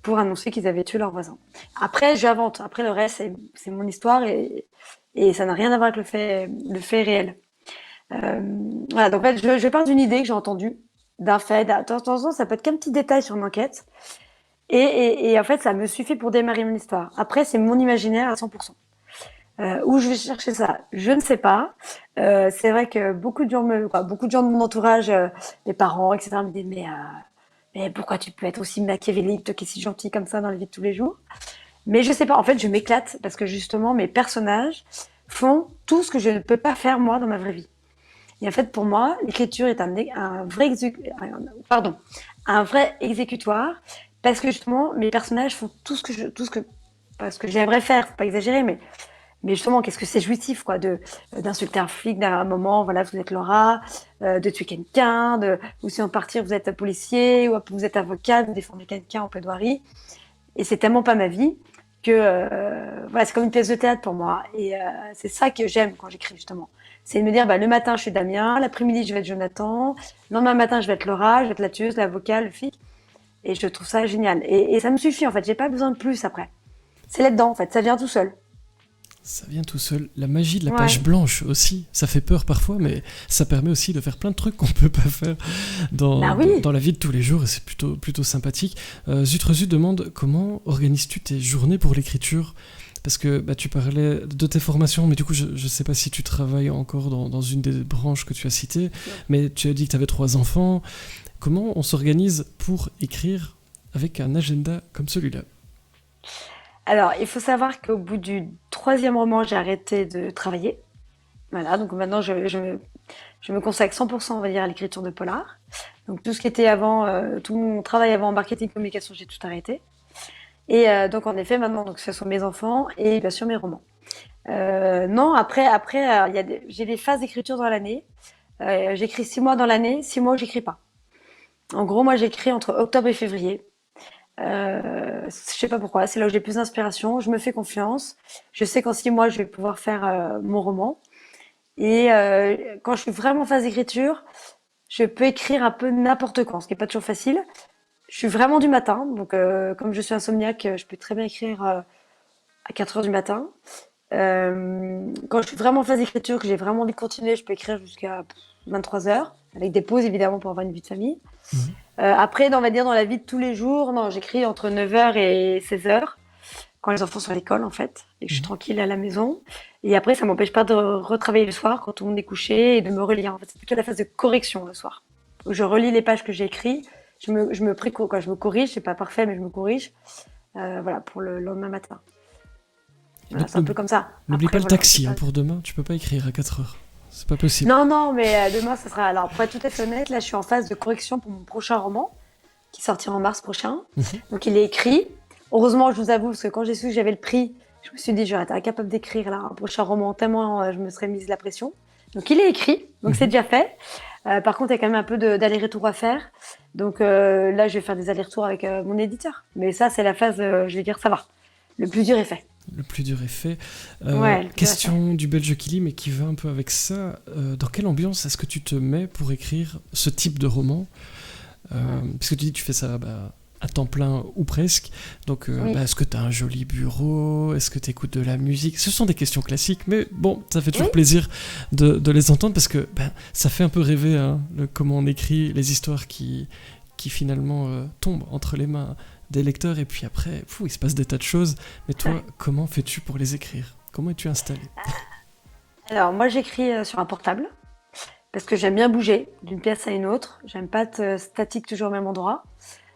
[SPEAKER 2] pour annoncer qu'ils avaient tué leur voisin. Après, j'invente. Après, le reste, c'est mon histoire et ça n'a rien à voir avec le fait réel. Euh, voilà, donc en fait, je pars d'une idée que j'ai entendue, d'un fait, de temps en temps, ça peut être qu'un petit détail sur une enquête. Et en fait, ça me suffit pour démarrer mon histoire. Après, c'est mon imaginaire à 100%. Où je vais chercher ça, je ne sais pas. C'est vrai que beaucoup de gens de mon entourage, mes parents, etc., me disent mais pourquoi tu peux être aussi machiavélique, toi qui es si gentil comme ça dans la vie de tous les jours? Mais je sais pas. En fait, je m'éclate parce que justement, mes personnages font tout ce que je ne peux pas faire moi dans ma vraie vie. Et en fait, pour moi, l'écriture est pardon, un vrai exécutoire parce que justement, mes personnages font tout ce que, pas ce que j'aimerais faire, faut pas exagérer, mais justement, qu'est-ce que c'est jouissif, quoi, d'insulter un flic d'un moment, voilà, vous êtes Laura, de tuer quelqu'un, ou si en partir, vous êtes policier, ou vous êtes avocat, vous défendez quelqu'un en plaidoirie. Et c'est tellement pas ma vie que, voilà, c'est comme une pièce de théâtre pour moi. Et c'est ça que j'aime quand j'écris, justement. C'est de me dire, bah, le matin, je suis Damien, l'après-midi, je vais être Jonathan, le lendemain matin, je vais être Laura, je vais être la tueuse, l'avocat, le flic. Et je trouve ça génial. Et ça me suffit, en fait. J'ai pas besoin de plus après. C'est là-dedans, en fait. Ça vient tout seul.
[SPEAKER 1] Ça vient tout seul. La magie de la page
[SPEAKER 2] Ouais.
[SPEAKER 1] blanche aussi, ça fait peur parfois, mais ça permet aussi de faire plein de trucs qu'on peut pas faire
[SPEAKER 2] Bah oui.
[SPEAKER 1] dans la vie de tous les jours, et c'est plutôt sympathique. Zutrezu demande comment organises-tu tes journées pour l'écriture? Parce que bah, tu parlais de tes formations, mais du coup, je ne sais pas si tu travailles encore dans une des branches que tu as citées, mais tu as dit que tu avais 3 enfants. Comment on s'organise pour écrire avec un agenda comme celui-là?
[SPEAKER 2] Alors, il faut savoir qu'au bout du troisième roman, j'ai arrêté de travailler. Voilà, donc maintenant, je me consacre 100%, on va dire, à l'écriture de polar. Donc, tout ce qui était avant, tout mon travail avant en marketing communication, j'ai tout arrêté. Et donc, en effet, maintenant, donc, ce sont mes enfants et bien sûr mes romans. Non, après, j'ai des phases d'écriture dans l'année. J'écris 6 mois dans l'année, 6 mois où j'écris pas. En gros, moi, j'écris entre octobre et février. Je sais pas pourquoi, c'est là où j'ai plus d'inspiration. Je me fais confiance. Je sais qu'en 6 mois, je vais pouvoir faire mon roman. Et quand je suis vraiment en phase d'écriture, je peux écrire un peu n'importe quand, ce qui est pas toujours facile. Je suis vraiment du matin, donc comme je suis insomniaque, je peux très bien écrire à 4 heures du matin. Quand je suis vraiment en phase d'écriture, que j'ai vraiment envie de continuer, je peux écrire jusqu'à 23 heures, avec des pauses évidemment pour avoir une vie de famille.
[SPEAKER 1] Mhm.
[SPEAKER 2] Après, on va dire dans la vie de tous les jours, non, j'écris entre 9 heures et 16 heures, quand les enfants sont à l'école en fait, et que je suis
[SPEAKER 1] Mhm.
[SPEAKER 2] tranquille à la maison. Et après, ça m'empêche pas de retravailler le soir quand tout le monde est couché et de me relire. En fait, c'est plutôt la phase de correction le soir, où je relis les pages que j'ai écrites, quoi, je me corrige, c'est pas parfait, mais je me corrige, voilà, pour le lendemain matin. Voilà,
[SPEAKER 1] Donc
[SPEAKER 2] c'est un peu comme ça.
[SPEAKER 1] n'oublie pas
[SPEAKER 2] Après,
[SPEAKER 1] le
[SPEAKER 2] voilà, c'est
[SPEAKER 1] taxi
[SPEAKER 2] pas...
[SPEAKER 1] pour demain, tu peux pas écrire à 4 heures. C'est pas possible.
[SPEAKER 2] Non, non, mais demain, ça sera. Alors, pour être tout à fait honnête, là, je suis en phase de correction pour mon prochain roman, qui sortira en mars prochain.
[SPEAKER 1] Mhm.
[SPEAKER 2] Donc, il est écrit. Heureusement, je vous avoue, parce que quand j'ai su que j'avais le prix, je me suis dit, j'aurais été incapable d'écrire là, un prochain roman, tellement je me serais mise la pression. Donc, il est écrit, donc c'est
[SPEAKER 1] Mhm.
[SPEAKER 2] déjà fait. Par contre, il y a quand même un peu d'aller-retour à faire. Donc, là, je vais faire des allers-retours avec mon éditeur. Mais ça, c'est la phase, je vais dire, ça va. Le plus dur est fait.
[SPEAKER 1] Le plus dur est fait.
[SPEAKER 2] Ouais, le plus dur est fait.
[SPEAKER 1] Question du belge qui lit, mais qui va un peu avec ça. Dans quelle ambiance est-ce que tu te mets pour écrire ce type de roman Puisque tu dis que tu fais ça à temps plein ou presque. Donc,
[SPEAKER 2] Oui.
[SPEAKER 1] est-ce que tu as un joli bureau? Est-ce que tu écoutes de la musique? Ce sont des questions classiques, mais bon, ça fait toujours
[SPEAKER 2] Oui.
[SPEAKER 1] plaisir de les entendre parce que ça fait un peu rêver hein, comment on écrit les histoires qui finalement tombent entre les mains des lecteurs et puis après, il se passe des tas de choses. Mais toi,
[SPEAKER 2] Ouais.
[SPEAKER 1] comment fais-tu pour les écrire? Comment es-tu installé?
[SPEAKER 2] Alors, moi, j'écris sur un portable. Parce que j'aime bien bouger d'une pièce à une autre. J'aime pas être statique toujours au même endroit.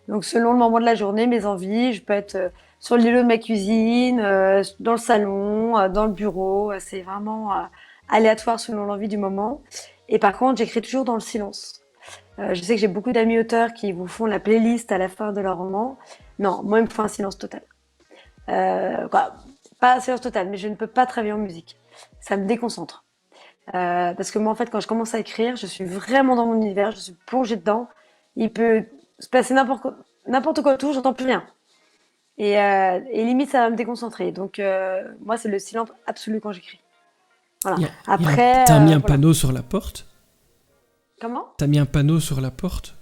[SPEAKER 2] Donc selon le moment de la journée, mes envies, je peux être sur le lieu de ma cuisine, dans le salon, dans le bureau. C'est vraiment aléatoire selon l'envie du moment. Et par contre, j'écris toujours dans le silence. Je sais que j'ai beaucoup d'amis auteurs qui vous font la playlist à la fin de leur roman. Non, moi, il me faut un silence total. Quoi, pas un silence total, mais je ne peux pas travailler en musique. Ça me déconcentre. Parce que moi, en fait, quand je commence à écrire, je suis vraiment dans mon univers, je suis plongée dedans. Il peut se passer n'importe quoi autour, j'entends plus rien. Et limite, ça va me déconcentrer. Donc, moi, c'est le silence absolu quand j'écris. Voilà. Après,
[SPEAKER 1] T'as mis un
[SPEAKER 2] voilà.
[SPEAKER 1] panneau sur la porte?
[SPEAKER 2] Comment?
[SPEAKER 1] T'as mis un panneau sur la porte?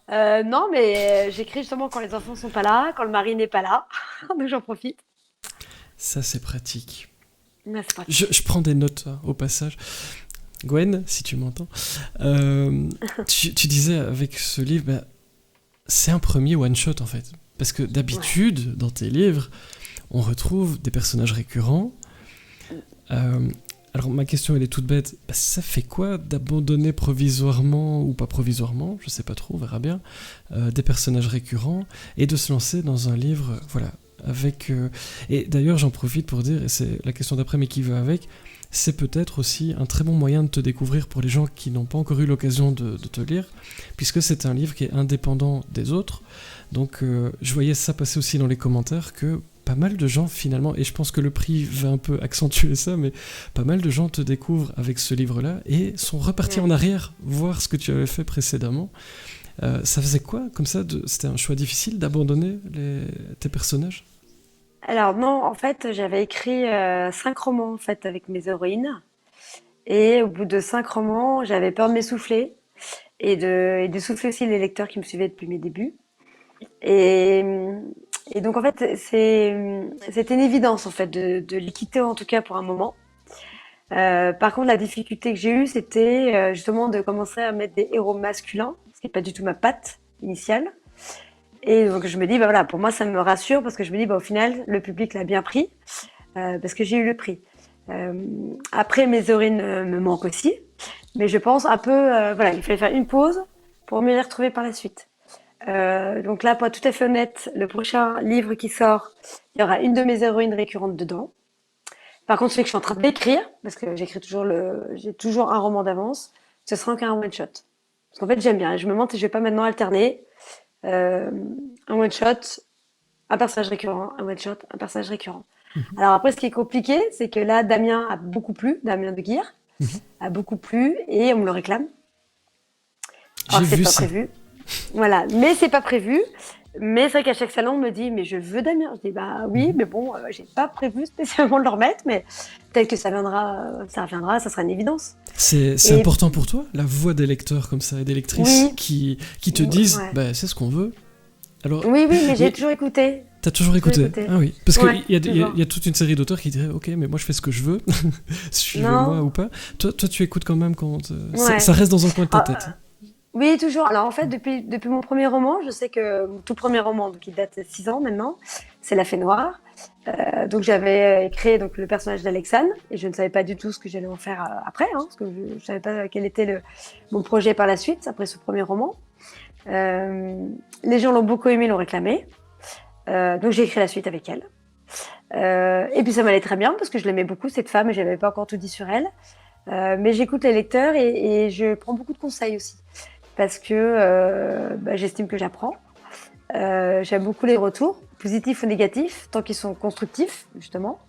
[SPEAKER 2] Non, mais j'écris justement quand les enfants sont pas là, quand le mari n'est pas là. Donc, j'en profite.
[SPEAKER 1] Ça, c'est pratique.
[SPEAKER 2] Mais c'est
[SPEAKER 1] Je
[SPEAKER 2] pratique.
[SPEAKER 1] prends des notes hein, au passage. Gwen, si tu m'entends, tu disais avec ce livre, c'est un premier one-shot en fait. Parce que
[SPEAKER 2] Ouais.
[SPEAKER 1] d'habitude, dans tes livres, on retrouve des personnages récurrents. Alors ma question elle est toute bête, ça fait quoi d'abandonner provisoirement ou pas provisoirement, je sais pas trop, on verra bien, des personnages récurrents et de se lancer dans un livre, voilà, avec... Et d'ailleurs j'en profite pour dire, et c'est la question d'après mais qui va avec, c'est peut-être aussi un très bon moyen de te découvrir pour les gens qui n'ont pas encore eu l'occasion de te lire, puisque c'est un livre qui est indépendant des autres, donc je voyais ça passer aussi dans les commentaires que pas mal de gens finalement, et je pense que le prix va un peu accentuer ça, mais pas mal de gens te découvrent avec ce livre-là et sont repartis
[SPEAKER 2] Ouais.
[SPEAKER 1] en arrière voir ce que tu avais fait précédemment. Ça faisait quoi comme ça C'était un choix difficile d'abandonner tes personnages?
[SPEAKER 2] Alors non, en fait, j'avais écrit 5 romans en fait avec mes héroïnes. Et au bout de 5 romans, j'avais peur de m'essouffler et de souffler aussi les lecteurs qui me suivaient depuis mes débuts. Et, et donc en fait, c'était une évidence en fait de les quitter en tout cas pour un moment. Par contre, la difficulté que j'ai eue, c'était justement de commencer à mettre des héros masculins, ce qui n'est pas du tout ma patte initiale. Et donc je me dis, bah voilà, pour moi ça me rassure parce que je me dis, bah au final, le public l'a bien pris parce que j'ai eu le prix. Euh, Après, mes héroïnes me manquent aussi, mais je pense un peu, voilà, il fallait faire une pause pour mieux les retrouver par la suite. Donc là, pour être tout à fait honnête, le prochain livre qui sort, il y aura une de mes héroïnes récurrentes dedans. Par contre, celui que je suis en train d'écrire, parce que j'ai toujours un roman d'avance, ce sera qu'un one shot. Parce qu'en fait, j'aime bien. Je me demande si je vais pas maintenant alterner euh, un one shot, un personnage récurrent, un one shot, un personnage récurrent.
[SPEAKER 1] Mhm.
[SPEAKER 2] Alors après, ce qui est compliqué, c'est que là, Damien a beaucoup plu, Damien de Guire
[SPEAKER 1] Mhm.
[SPEAKER 2] a beaucoup plu et on me le réclame. Alors
[SPEAKER 1] J'ai
[SPEAKER 2] que c'est
[SPEAKER 1] vu
[SPEAKER 2] pas
[SPEAKER 1] ça.
[SPEAKER 2] prévu. Voilà, mais c'est pas prévu. Mais c'est vrai qu'à chaque salon, on me dit, mais je veux Damien. Je dis, bah oui,
[SPEAKER 1] Mhm.
[SPEAKER 2] mais bon, j'ai pas prévu spécialement de le remettre, mais peut-être que ça reviendra, ça sera une évidence.
[SPEAKER 1] C'est
[SPEAKER 2] Et
[SPEAKER 1] important pour toi, la voix des lecteurs comme ça et des lectrices
[SPEAKER 2] oui,
[SPEAKER 1] qui te disent
[SPEAKER 2] ouais.
[SPEAKER 1] c'est ce qu'on veut. Alors,
[SPEAKER 2] Oui, oui, mais j'ai
[SPEAKER 1] mais
[SPEAKER 2] toujours écouté.
[SPEAKER 1] T'as toujours écouté.
[SPEAKER 2] écouté.
[SPEAKER 1] Ah oui, parce
[SPEAKER 2] Ouais,
[SPEAKER 1] qu'il
[SPEAKER 2] toujours.
[SPEAKER 1] y a toute une série d'auteurs qui diraient ok, mais moi je fais ce que je veux, suivez-moi
[SPEAKER 2] Non.
[SPEAKER 1] ou pas. Toi, tu écoutes quand même quand
[SPEAKER 2] Ouais.
[SPEAKER 1] ça reste dans un coin de ta
[SPEAKER 2] Ah,
[SPEAKER 1] tête.
[SPEAKER 2] oui, toujours. Alors en fait, depuis mon premier roman, je sais que mon tout premier roman, donc il date de 6 ans maintenant, c'est La Fée Noire. Donc j'avais créé donc, le personnage d'Alexane et je ne savais pas du tout ce que j'allais en faire après, hein, parce que je ne savais pas quel était mon projet par la suite, après ce premier roman. Les gens l'ont beaucoup aimé, l'ont réclamé. Donc j'ai écrit la suite avec elle. Et puis ça m'allait très bien parce que je l'aimais beaucoup cette femme et j'avais pas encore tout dit sur elle. Mais j'écoute les lecteurs et je prends beaucoup de conseils aussi parce que j'estime que j'apprends. J'aime beaucoup les retours, positifs ou négatifs, tant qu'ils sont constructifs justement.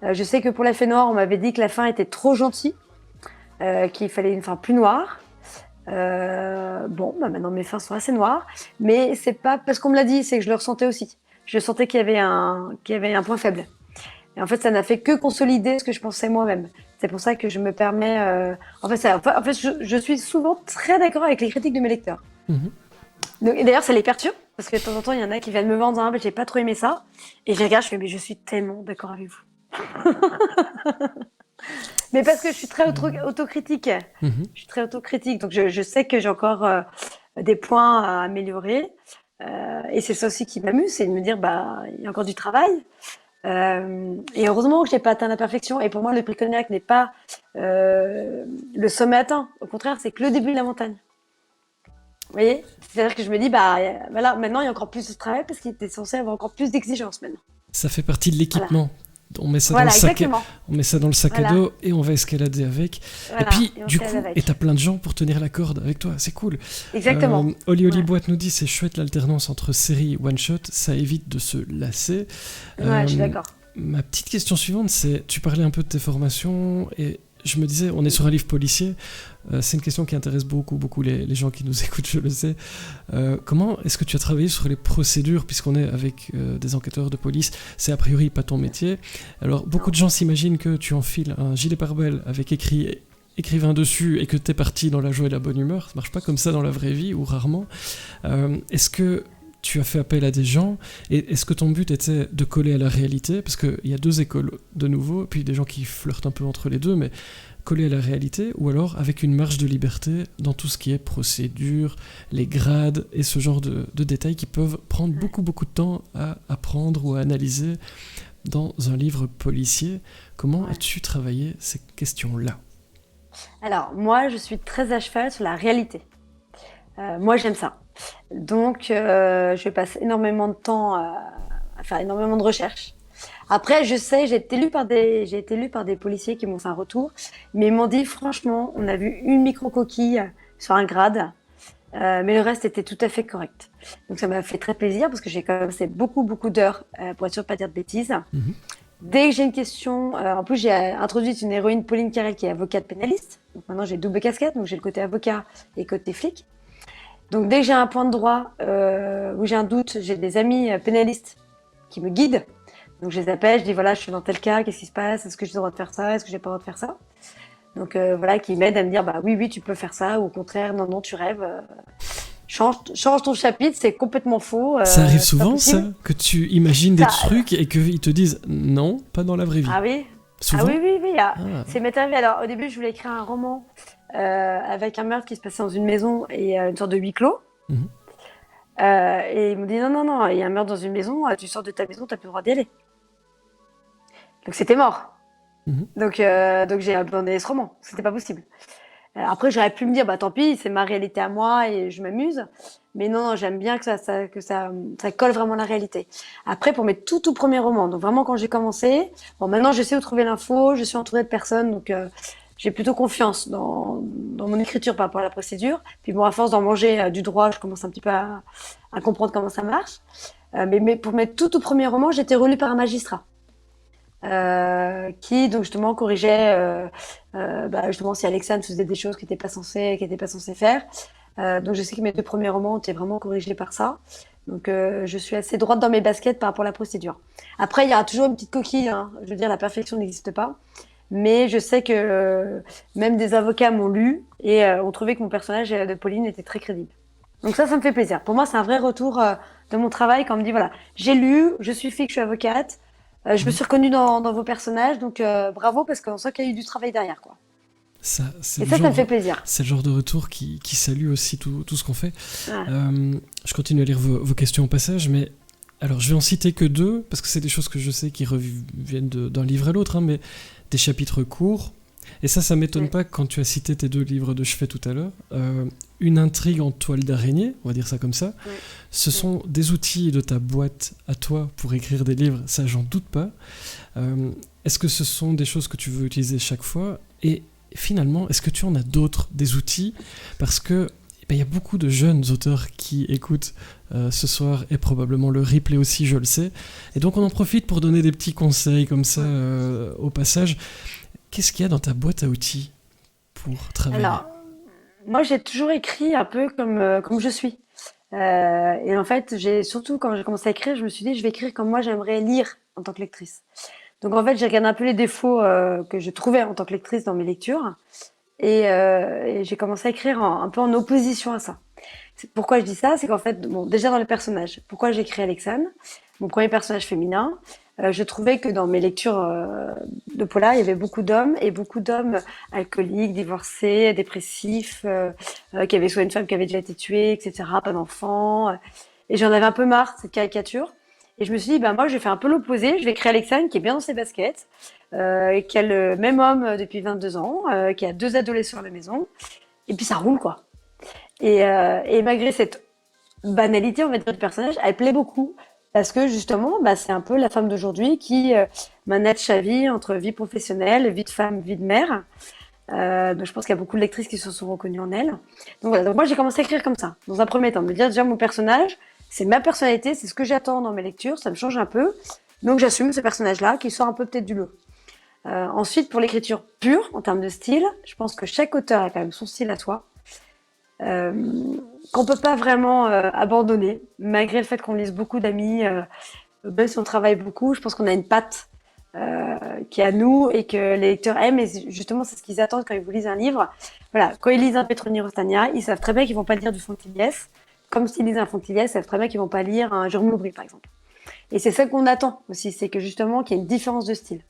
[SPEAKER 2] Je sais que pour La Fée Noire, on m'avait dit que la fin était trop gentille, qu'il fallait une fin plus noire. Maintenant mes fins sont assez noires, mais c'est pas parce qu'on me l'a dit, c'est que je le ressentais aussi. Je sentais qu'il y avait un point faible. Et en fait, ça n'a fait que consolider ce que je pensais moi-même. C'est pour ça que je me permets. Je suis souvent très d'accord avec les critiques de mes lecteurs.
[SPEAKER 1] Mhm.
[SPEAKER 2] Et d'ailleurs, ça les perturbe parce que de temps en temps, il y en a qui viennent me vendre j'ai pas trop aimé ça. Et je regarde, je fais mais je suis tellement d'accord avec vous. Mais parce que je suis très autocritique.
[SPEAKER 1] Mhm.
[SPEAKER 2] Je suis très autocritique, donc je sais que j'ai encore des points à améliorer. Et c'est ça aussi qui m'amuse, c'est de me dire il y a encore du travail. Et heureusement que j'ai pas atteint la perfection. Et pour moi, le prix Cognac n'est pas le sommet atteint. Au contraire, c'est que le début de la montagne. Vous voyez? C'est-à-dire que je me dis voilà, maintenant il y a encore plus de travail parce qu'il était censé avoir encore plus d'exigences maintenant.
[SPEAKER 1] Ça fait partie de
[SPEAKER 2] Voilà.
[SPEAKER 1] l'équipement. On met ça
[SPEAKER 2] Voilà,
[SPEAKER 1] dans le sac,
[SPEAKER 2] exactement.
[SPEAKER 1] on met ça dans le sac à
[SPEAKER 2] Voilà.
[SPEAKER 1] dos et on va escalader avec.
[SPEAKER 2] Voilà.
[SPEAKER 1] Et puis,
[SPEAKER 2] on
[SPEAKER 1] du
[SPEAKER 2] se calme
[SPEAKER 1] coup,
[SPEAKER 2] avec.
[SPEAKER 1] et t'as plein de gens pour tenir la corde avec toi, c'est cool.
[SPEAKER 2] Exactement.
[SPEAKER 1] Oli
[SPEAKER 2] Ouais.
[SPEAKER 1] Boîte nous dit c'est chouette l'alternance entre série et one shot, ça évite de se lasser.
[SPEAKER 2] Ouais, je suis d'accord.
[SPEAKER 1] Ma petite question suivante, c'est tu parlais un peu de tes formations et je me disais, on est sur un livre policier, c'est une question qui intéresse beaucoup les gens qui nous écoutent, je le sais. Comment est-ce que tu as travaillé sur les procédures, puisqu'on est avec des enquêteurs de police, c'est a priori pas ton métier. Alors, beaucoup de gens s'imaginent que tu enfiles un gilet pare-balles avec écrit écrivain dessus et que t'es parti dans la joie et la bonne humeur. Ça marche pas comme ça dans la vraie vie, ou rarement. Est-ce que tu as fait appel à des gens, et est-ce que ton but était de coller à la réalité, parce qu'il y a deux écoles de nouveau, puis des gens qui flirtent un peu entre les deux, mais coller à la réalité, ou alors avec une marge de liberté dans tout ce qui est procédure, les grades, et ce genre de détails qui peuvent prendre beaucoup de temps à apprendre ou à analyser dans un livre policier. Comment as-tu travaillé ces questions-là ?
[SPEAKER 2] Alors, moi, je suis très à cheval sur la réalité. Moi, j'aime ça. Donc, je passe énormément de temps à faire énormément de recherches. Après, je sais, j'ai été lue par des policiers qui m'ont fait un retour, mais ils m'ont dit, franchement, on a vu une micro-coquille sur un grade, mais le reste était tout à fait correct. Donc, ça m'a fait très plaisir parce que j'ai quand même fait beaucoup d'heures pour être sûr de pas dire de bêtises.
[SPEAKER 1] Mhm.
[SPEAKER 2] Dès que j'ai une question, en plus, j'ai introduit une héroïne, Pauline Carrel, qui est avocate pénaliste. Donc, maintenant, j'ai double casquette, donc j'ai le côté avocat et le côté flic. Donc dès que j'ai un point de droit où j'ai un doute, j'ai des amis pénalistes qui me guident. Donc je les appelle, je dis voilà, je suis dans tel cas, qu'est-ce qui se passe? Est-ce que j'ai le droit de faire ça? Est-ce que j'ai pas le droit de faire ça? Donc voilà, qui m'aident à me dire oui, tu peux faire ça, ou au contraire, non, tu rêves. Change ton chapitre, c'est complètement faux.
[SPEAKER 1] Ça arrive
[SPEAKER 2] c'est pas
[SPEAKER 1] souvent, ça,
[SPEAKER 2] possible.
[SPEAKER 1] que tu imagines des
[SPEAKER 2] Ça-
[SPEAKER 1] trucs et qu'ils te disent non, pas dans la vraie vie.
[SPEAKER 2] Ah oui,
[SPEAKER 1] Souvent.
[SPEAKER 2] oui.
[SPEAKER 1] Ah.
[SPEAKER 2] C'est m'est arrivé. Alors au début, je voulais écrire un roman avec un meurtre qui se passait dans une maison et une sorte de huis clos.
[SPEAKER 1] Mhm.
[SPEAKER 2] Et ils m'ont dit non, il y a un meurtre dans une maison, tu sors de ta maison, t'as plus le droit d'y aller. Donc c'était mort.
[SPEAKER 1] Mhm.
[SPEAKER 2] Donc j'ai abandonné ce roman, c'était pas possible. Après j'aurais pu me dire tant pis, c'est ma réalité à moi et je m'amuse. Mais non, j'aime bien que ça colle vraiment à la réalité. Après pour mes tout premiers romans, donc vraiment quand j'ai commencé, maintenant je sais où trouver l'info, je suis entourée de personnes, donc j'ai plutôt confiance dans mon écriture par rapport à la procédure. Puis bon, à force d'en manger du droit, je commence un petit peu à comprendre comment ça marche. Mais pour mes tout premiers romans, j'ai été relue par un magistrat qui donc justement corrigeait justement si Alexandre faisait des choses qu'il n'était pas censé faire. Donc je sais que mes 2 premiers romans ont été vraiment corrigés par ça. Donc je suis assez droite dans mes baskets par rapport à la procédure. Après, il y a toujours une petite coquille, hein. Je veux dire, la perfection n'existe pas. Mais je sais que même des avocats m'ont lu et ont trouvé que mon personnage de Pauline était très crédible. Donc ça me fait plaisir. Pour moi, c'est un vrai retour de mon travail quand on me dit, voilà, j'ai lu, je suis fille, je suis avocate, je me suis reconnue dans vos personnages, donc bravo, parce qu'on sent qu'il y a eu du travail derrière, quoi.
[SPEAKER 1] Ça
[SPEAKER 2] Et ça me fait plaisir.
[SPEAKER 1] C'est le genre de retour qui salue aussi tout ce qu'on fait.
[SPEAKER 2] Ouais.
[SPEAKER 1] Je continue à lire vos questions au passage, mais alors je vais en citer que 2, parce que c'est des choses que je sais qui reviennent d'un livre à l'autre, hein, mais des chapitres courts. Et ça m'étonne pas quand tu as cité tes 2 livres de chevet tout à l'heure. Une intrigue en toile d'araignée, on va dire ça comme ça.
[SPEAKER 2] Ouais.
[SPEAKER 1] Ce sont des outils de ta boîte à toi pour écrire des livres, ça j'en doute pas. Est-ce que ce sont des choses que tu veux utiliser chaque fois ? Et finalement, est-ce que tu en as d'autres, des outils ? Parce que il y a beaucoup de jeunes auteurs qui écoutent ce soir, et probablement le replay aussi, je le sais. Et donc on en profite pour donner des petits conseils comme ça au passage. Qu'est-ce qu'il y a dans ta boîte à outils pour travailler ?
[SPEAKER 2] Alors, moi, j'ai toujours écrit un peu comme je suis. Et en fait, surtout quand j'ai commencé à écrire, je me suis dit, je vais écrire comme moi j'aimerais lire en tant que lectrice. Donc en fait, j'ai regardé un peu les défauts que je trouvais en tant que lectrice dans mes lectures. Et j'ai commencé à écrire un peu en opposition à ça. Pourquoi je dis ça? C'est qu'en fait, bon, déjà dans les personnages, pourquoi j'ai écrit Alexane, mon premier personnage féminin, je trouvais que dans mes lectures de polar, il y avait beaucoup d'hommes et beaucoup d'hommes alcooliques, divorcés, dépressifs, qui avaient soit une femme qui avait déjà été tuée, etc., pas d'enfants. Et j'en avais un peu marre de cette caricature. Et je me suis dit, ben moi, je vais faire un peu l'opposé. Je vais créer Alexane qui est bien dans ses baskets, qui a le même homme depuis 22 ans, qui a 2 adolescents à la maison. Et puis ça roule, quoi. Et malgré cette banalité, on va dire, du personnage, elle plaît beaucoup. Parce que justement, bah, c'est un peu la femme d'aujourd'hui qui manage sa vie entre vie professionnelle, vie de femme, vie de mère. Donc je pense qu'il y a beaucoup de lectrices qui se sont reconnues en elle. Donc voilà, donc moi j'ai commencé à écrire comme ça, dans un premier temps, me dire déjà mon personnage, c'est ma personnalité, c'est ce que j'attends dans mes lectures, ça me change un peu. Donc j'assume ce personnage-là qui sort un peu peut-être du lot. Ensuite, pour l'écriture pure, en termes de style, je pense que chaque auteur a quand même son style à soi. Qu'on peut pas vraiment abandonner, malgré le fait qu'on lise beaucoup d'amis, même si on travaille beaucoup, je pense qu'on a une patte qui est à nous et que les lecteurs aiment, et justement c'est ce qu'ils attendent quand ils vous lisent un livre. Voilà, quand ils lisent un Petroni Rostagna, ils savent très bien qu'ils vont pas lire du Fontiliès, comme s'ils lisent un Fontiliès, ils savent très bien qu'ils vont pas lire un Jérôme Loubry par exemple. Et c'est ça qu'on attend aussi, c'est que justement qu'il y ait une différence de style.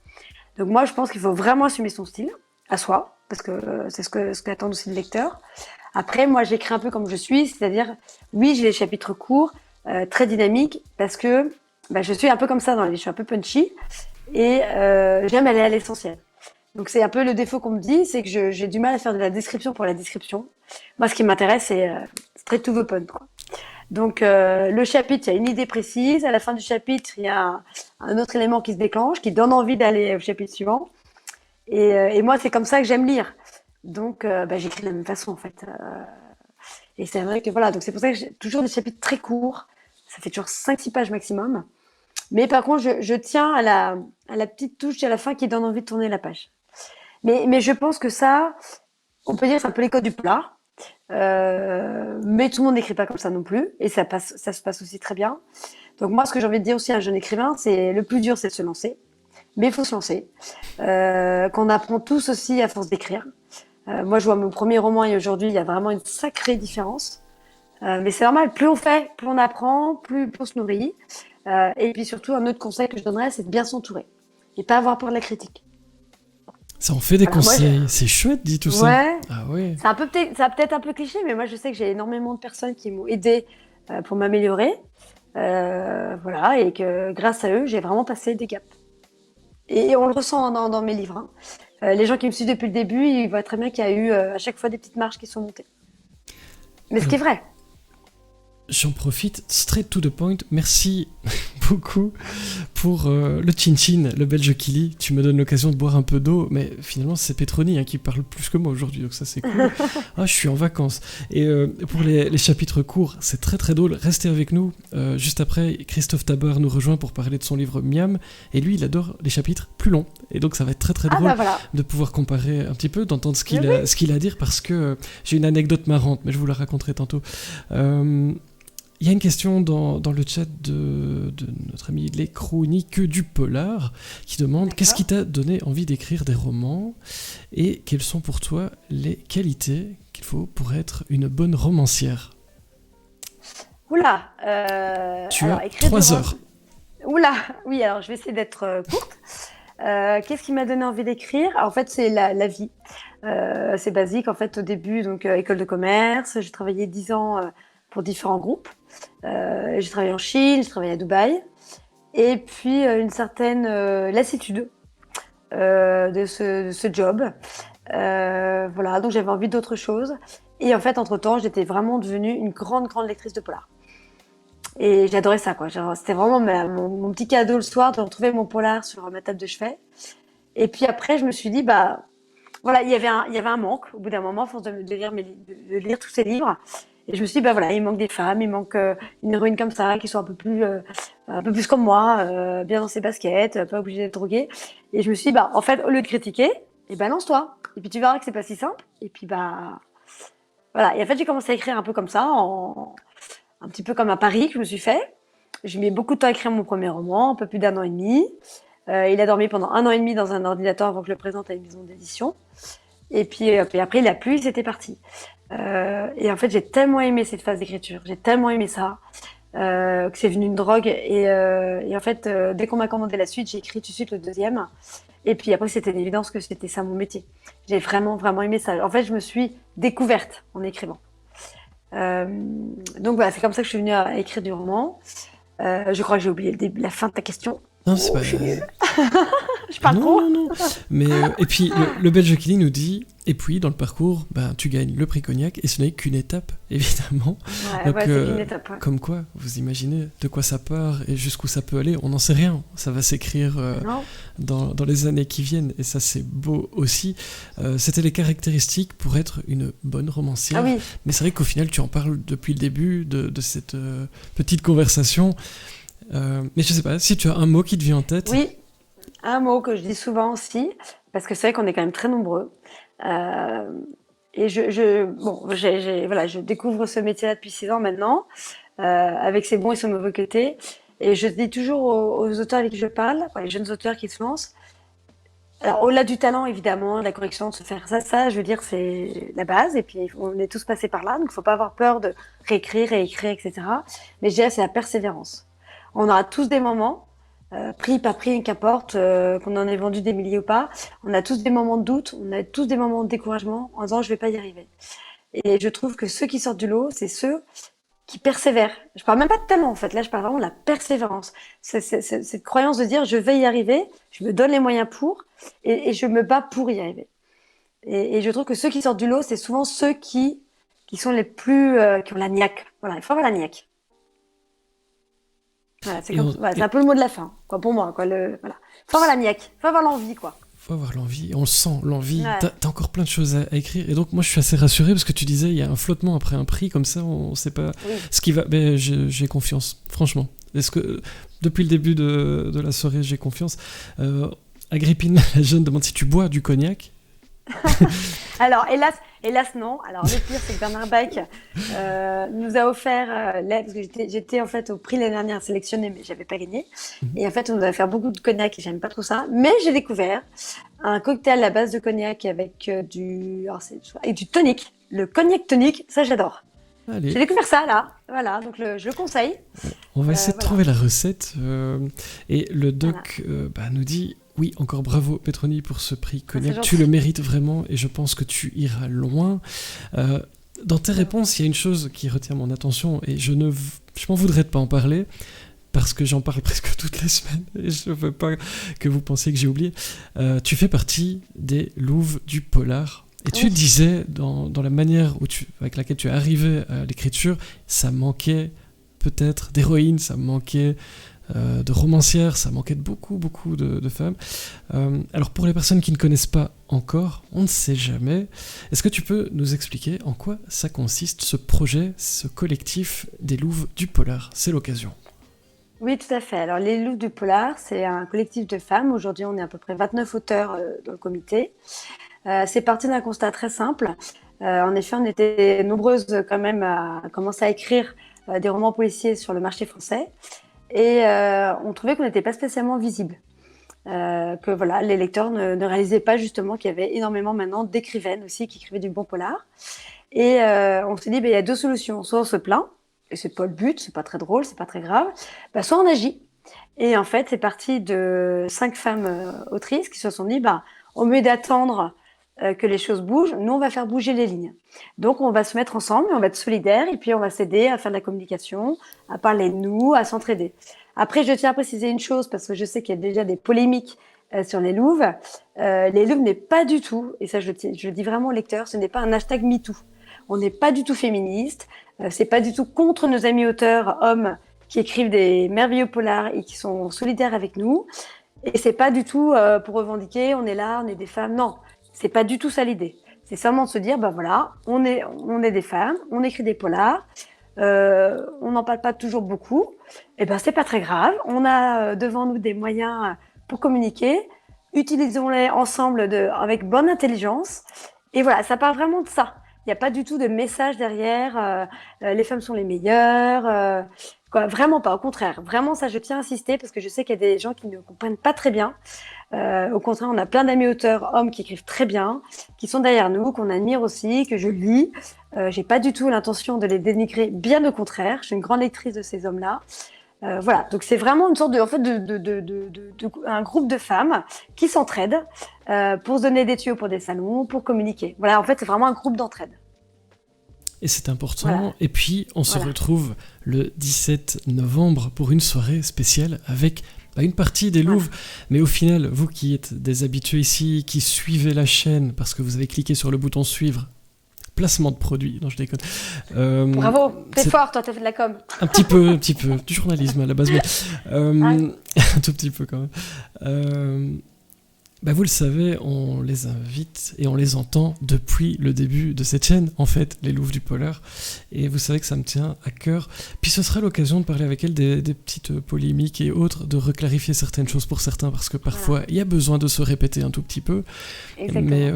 [SPEAKER 2] Donc moi je pense qu'il faut vraiment assumer son style à soi, parce que c'est ce qu'attendent aussi les lecteurs. Après, moi, j'écris un peu comme je suis, c'est-à-dire, oui, j'ai des chapitres courts, très dynamiques, parce que bah, je suis un peu comme ça dans la vie, je suis un peu punchy, et j'aime aller à l'essentiel. Donc c'est un peu le défaut qu'on me dit, c'est que j'ai du mal à faire de la description pour la description. Moi, ce qui m'intéresse, c'est straight to the point, quoi. Donc le chapitre, il y a une idée précise, à la fin du chapitre, il y a un autre élément qui se déclenche, qui donne envie d'aller au chapitre suivant. Et moi, c'est comme ça que j'aime lire. Donc, j'écris de la même façon, en fait. Et c'est vrai que voilà, donc c'est pour ça que j'ai toujours des chapitres très courts. Ça fait toujours 5-6 pages maximum. Mais par contre, je tiens à la petite touche à la fin qui donne envie de tourner la page. Mais je pense que ça, on peut dire que c'est un peu les codes du polar. Mais tout le monde n'écrit pas comme ça non plus. Et ça se passe aussi très bien. Donc moi, ce que j'ai envie de dire aussi à un jeune écrivain, c'est le plus dur, c'est de se lancer. Mais il faut se lancer. Qu'on apprend tous aussi à force d'écrire. Moi, je vois mon premier roman et aujourd'hui, il y a vraiment une sacrée différence. Mais c'est normal, plus on fait, plus on apprend, plus on se nourrit. Et puis surtout, un autre conseil que je donnerais, c'est de bien s'entourer. Et pas avoir peur de la critique.
[SPEAKER 1] Ça en fait des conseils, c'est chouette dit tout ça.
[SPEAKER 2] Ouais.
[SPEAKER 1] Ah ouais.
[SPEAKER 2] C'est peut-être un peu cliché, mais moi je sais que j'ai énormément de personnes qui m'ont aidé pour m'améliorer. Voilà, et que grâce à eux, j'ai vraiment passé des gaps. Et on le ressent dans mes livres. Hein. Les gens qui me suivent depuis le début, ils voient très bien qu'il y a eu à chaque fois des petites marches qui sont montées. Mais ce qui est vrai.
[SPEAKER 1] J'en profite, straight to the point, merci beaucoup pour le chin-chin, le belge qui lit. Tu me donnes l'occasion de boire un peu d'eau, mais finalement c'est Petroni qui parle plus que moi aujourd'hui, donc ça c'est cool. Ah, je suis en vacances. Et pour les chapitres courts, c'est très très drôle, restez avec nous. Juste après, Christophe Tabar nous rejoint pour parler de son livre Miam, et lui il adore les chapitres plus longs, et donc ça va être très très drôle de pouvoir comparer un petit peu, d'entendre ce qu'il a à dire, parce que j'ai une anecdote marrante, mais je vous la raconterai tantôt. Il y a une question dans le chat de notre ami Les Chroniques du Polar qui demande qu'est-ce qui t'a donné envie d'écrire des romans et quelles sont pour toi les qualités qu'il faut pour être une bonne romancière.
[SPEAKER 2] Oula,
[SPEAKER 1] Tu
[SPEAKER 2] alors
[SPEAKER 1] as
[SPEAKER 2] écrire du
[SPEAKER 1] 3
[SPEAKER 2] roman.
[SPEAKER 1] heures.
[SPEAKER 2] Oula, oui, alors je vais essayer d'être courte. Qu'est-ce qui m'a donné envie d'écrire? En fait, c'est la vie. C'est basique. En fait, au début, donc école de commerce, j'ai travaillé 10 ans pour différents groupes. J'ai travaillé en Chine, j'ai travaillé à Dubaï. Et puis, une certaine lassitude de ce job. Voilà, donc j'avais envie d'autre chose. Et en fait, entre-temps, j'étais vraiment devenue une grande, grande lectrice de polar. Et j'adorais ça, quoi. Genre, c'était vraiment mon petit cadeau le soir de retrouver mon polar sur ma table de chevet. Et puis après, je me suis dit, bah, voilà, il y avait un manque au bout d'un moment, à force de lire, de lire tous ces livres. Et je me suis dit, bah voilà, il manque des femmes, il manque une héroïne comme ça, qui soit un peu plus comme moi, bien dans ses baskets, pas obligée d'être droguée. Et je me suis dit, bah, en fait, au lieu de critiquer, et balance-toi. Et puis tu verras que c'est pas si simple. Et puis, bah, voilà. Et en fait, j'ai commencé à écrire un peu comme ça, un petit peu comme un pari que je me suis fait. J'ai mis beaucoup de temps à écrire mon premier roman, un peu plus d'un an et demi. Il a dormi pendant un an et demi dans un ordinateur avant que je le présente à une maison d'édition. Puis après, il a plu, c'était parti. Et en fait, j'ai tellement aimé cette phase d'écriture, j'ai tellement aimé ça, que c'est venu une drogue. Et en fait, dès qu'on m'a commandé la suite, j'ai écrit tout de suite le deuxième. Et puis après, c'était une évidence que c'était ça mon métier. J'ai vraiment, vraiment aimé ça. En fait, je me suis découverte en écrivant. Euh, donc voilà, c'est comme ça que je suis venue à écrire du roman. Je crois que j'ai oublié la fin de ta question.
[SPEAKER 1] Non, c'est
[SPEAKER 2] Oh,
[SPEAKER 1] pas.
[SPEAKER 2] je suis nulle. Je
[SPEAKER 1] Ah
[SPEAKER 2] parle
[SPEAKER 1] non,
[SPEAKER 2] trop.
[SPEAKER 1] non, non. Mais, et puis, le Belge Kili nous dit, et puis, dans le parcours, ben, tu gagnes le prix Cognac, et ce n'est qu'une étape, évidemment.
[SPEAKER 2] Ouais,
[SPEAKER 1] Donc,
[SPEAKER 2] ouais, c'est qu'une étape. Ouais.
[SPEAKER 1] comme quoi, vous imaginez de quoi ça part et jusqu'où ça peut aller, on n'en sait rien. Ça va s'écrire
[SPEAKER 2] Non.
[SPEAKER 1] dans les années qui viennent, et ça, c'est beau aussi. C'était les caractéristiques pour être une bonne romancière.
[SPEAKER 2] Ah oui.
[SPEAKER 1] Mais c'est vrai qu'au final, tu en parles depuis le début de cette petite conversation. Mais je sais pas, si tu as un mot qui te vient en tête.
[SPEAKER 2] Oui, un mot que je dis souvent aussi, parce que c'est vrai qu'on est quand même très nombreux. Euh, et bon, voilà, je découvre ce métier-là depuis 6 ans maintenant, avec ses bons et ses mauvais côtés. Et je dis toujours aux auteurs avec qui je parle, les jeunes auteurs qui se lancent, alors au-delà du talent évidemment, de la correction, de se faire ça, je veux dire, c'est la base. Et puis on est tous passés par là, donc il faut pas avoir peur de réécrire, réécrire, etc. Mais je dirais c'est la persévérance. On aura tous des moments, pris, pas pris, qu'importe, qu'on en ait vendu des milliers ou pas. On a tous des moments de doute, on a tous des moments de découragement en disant je vais pas y arriver. Et je trouve que ceux qui sortent du lot, c'est ceux qui persévèrent. Je parle même pas de talent en fait, là je parle vraiment de la persévérance. Cette croyance de dire je vais y arriver, je me donne les moyens pour, et je me bats pour y arriver. Et je trouve que ceux qui sortent du lot, c'est souvent ceux qui sont les plus, qui ont la niaque. Voilà, il faut avoir la niaque. Voilà,
[SPEAKER 1] Et
[SPEAKER 2] voilà, c'est un peu le mot de la fin, quoi, pour moi, quoi. Voilà. Faut avoir la niaque, faut avoir l'envie, quoi.
[SPEAKER 1] Faut avoir l'envie, on le sent, l'envie.
[SPEAKER 2] Ouais.
[SPEAKER 1] T'as encore plein de choses à écrire. Et donc, moi, je suis assez rassuré parce que tu disais, il y a un flottement après un prix, comme ça, on sait pas
[SPEAKER 2] Oui.
[SPEAKER 1] ce qui va. Mais j'ai confiance, franchement. Est-ce que, depuis le début de la soirée, j'ai confiance. Agrippine, la jeune, demande si tu bois du cognac.
[SPEAKER 2] Alors, hélas, non. Alors, le pire, c'est que Bernard Beck nous a offert, parce que j'étais en fait au prix l'année dernière sélectionnée, mais j'avais pas gagné. Et en fait, on nous a fait beaucoup de cognac et j'aime pas trop ça. Mais j'ai découvert un cocktail à base de cognac avec et du tonic. Le cognac tonic, ça j'adore.
[SPEAKER 1] Allez,
[SPEAKER 2] J'ai découvert ça là. Voilà, donc je le conseille.
[SPEAKER 1] on va essayer de
[SPEAKER 2] Voilà.
[SPEAKER 1] trouver la recette. Et le
[SPEAKER 2] Voilà.
[SPEAKER 1] doc nous dit, oui, encore bravo Petroni pour ce prix
[SPEAKER 2] C'est
[SPEAKER 1] cognac.
[SPEAKER 2] gentil.
[SPEAKER 1] Tu le mérites vraiment et je pense que tu iras loin. Dans tes réponses, il y a une chose qui retient mon attention et je m'en voudrais de pas en parler parce que j'en parle presque toutes les semaines et je veux pas que vous pensiez que j'ai oublié. Tu fais partie des louves du polar. Et tu
[SPEAKER 2] Oui.
[SPEAKER 1] disais, dans la manière avec laquelle tu es arrivé à l'écriture, ça manquait peut-être d'héroïnes, ça manquait de romancières, ça manquait de beaucoup, beaucoup de femmes. Alors pour les personnes qui ne connaissent pas encore, on ne sait jamais, est-ce que tu peux nous expliquer en quoi ça consiste, ce projet, ce collectif des louves du polar? C'est l'occasion.
[SPEAKER 2] Oui, tout à fait. Alors, les Loups du Polar, c'est un collectif de femmes. Aujourd'hui, on est à peu près 29 auteurs dans le comité. C'est parti d'un constat très simple. En effet, on était nombreuses quand même à commencer à écrire des romans policiers sur le marché français. Et on trouvait qu'on n'était pas spécialement visible. Que voilà, les lecteurs ne réalisaient pas justement qu'il y avait énormément maintenant d'écrivaines aussi qui écrivaient du bon polar. Et on s'est dit, il y a deux solutions. Soit on se plaint, et c'est pas le but, c'est pas très drôle, c'est pas très grave, bah, soit on agit. Et en fait, c'est parti de 5 femmes autrices qui se sont dit, bah, au mieux d'attendre que les choses bougent, nous, on va faire bouger les lignes. Donc, on va se mettre ensemble, on va être solidaires, et puis on va s'aider à faire de la communication, à parler de nous, à s'entraider. Après, je tiens à préciser une chose, parce que je sais qu'il y a déjà des polémiques sur les louves. Les louves n'est pas du tout, et ça je le dis vraiment au lecteur, ce n'est pas un hashtag MeToo. On n'est pas du tout féministe, c'est pas du tout contre nos amis auteurs hommes qui écrivent des merveilleux polars et qui sont solidaires avec nous. Et c'est pas du tout pour revendiquer, on est là, on est des femmes. Non, c'est pas du tout ça l'idée. C'est seulement de se dire, bah voilà, on est des femmes, on écrit des polars, on n'en parle pas toujours beaucoup. Et ben c'est pas très grave. On a devant nous des moyens pour communiquer. Utilisons-les ensemble avec bonne intelligence. Et voilà, ça part vraiment de ça. Il n'y a pas du tout de message derrière. Les femmes sont les meilleures. Quoi, vraiment pas, au contraire. Vraiment, ça, je tiens à insister parce que je sais qu'il y a des gens qui ne comprennent pas très bien. Au contraire, on a plein d'amis auteurs, hommes, qui écrivent très bien, qui sont derrière nous, qu'on admire aussi, que je lis. J'ai pas du tout l'intention de les dénigrer, bien au contraire. Je suis une grande lectrice de ces hommes-là. Voilà, donc c'est vraiment une sorte de, en fait, un groupe de femmes qui s'entraident pour se donner des tuyaux pour des salons, pour communiquer. Voilà, en fait, c'est vraiment un groupe d'entraide.
[SPEAKER 1] Et c'est important. Voilà. Et puis, on se retrouve le 17 novembre pour une soirée spéciale avec une partie des louves. Mais au final, vous qui êtes des habitués ici, qui suivez la chaîne parce que vous avez cliqué sur le bouton suivre, placement de produit, non je déconne.
[SPEAKER 2] Bravo, t'es fort, toi t'as fait de la com.
[SPEAKER 1] Un petit peu, du journalisme à la base, mais un tout petit peu quand même. Vous le savez, on les invite et on les entend depuis le début de cette chaîne, en fait, les louves du polar. Et vous savez que ça me tient à cœur. Puis ce sera l'occasion de parler avec elles des petites polémiques et autres, de reclarifier certaines choses pour certains, parce que parfois, il y a besoin de se répéter un tout petit peu. Mais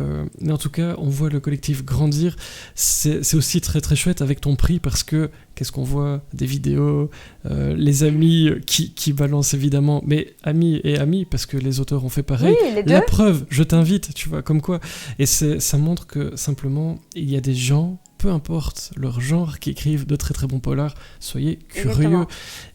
[SPEAKER 1] en tout cas, on voit le collectif grandir. C'est aussi très très chouette avec ton prix, parce que qu'est-ce qu'on voit? Des vidéos, les amis qui balancent évidemment, mais amis et amis, parce que les auteurs ont fait pareil.
[SPEAKER 2] Oui, les deux.
[SPEAKER 1] La preuve, je t'invite, tu vois, comme quoi. Et ça montre que simplement, il y a des gens, peu importe leur genre, qui écrivent de très très bons polars. Soyez curieux.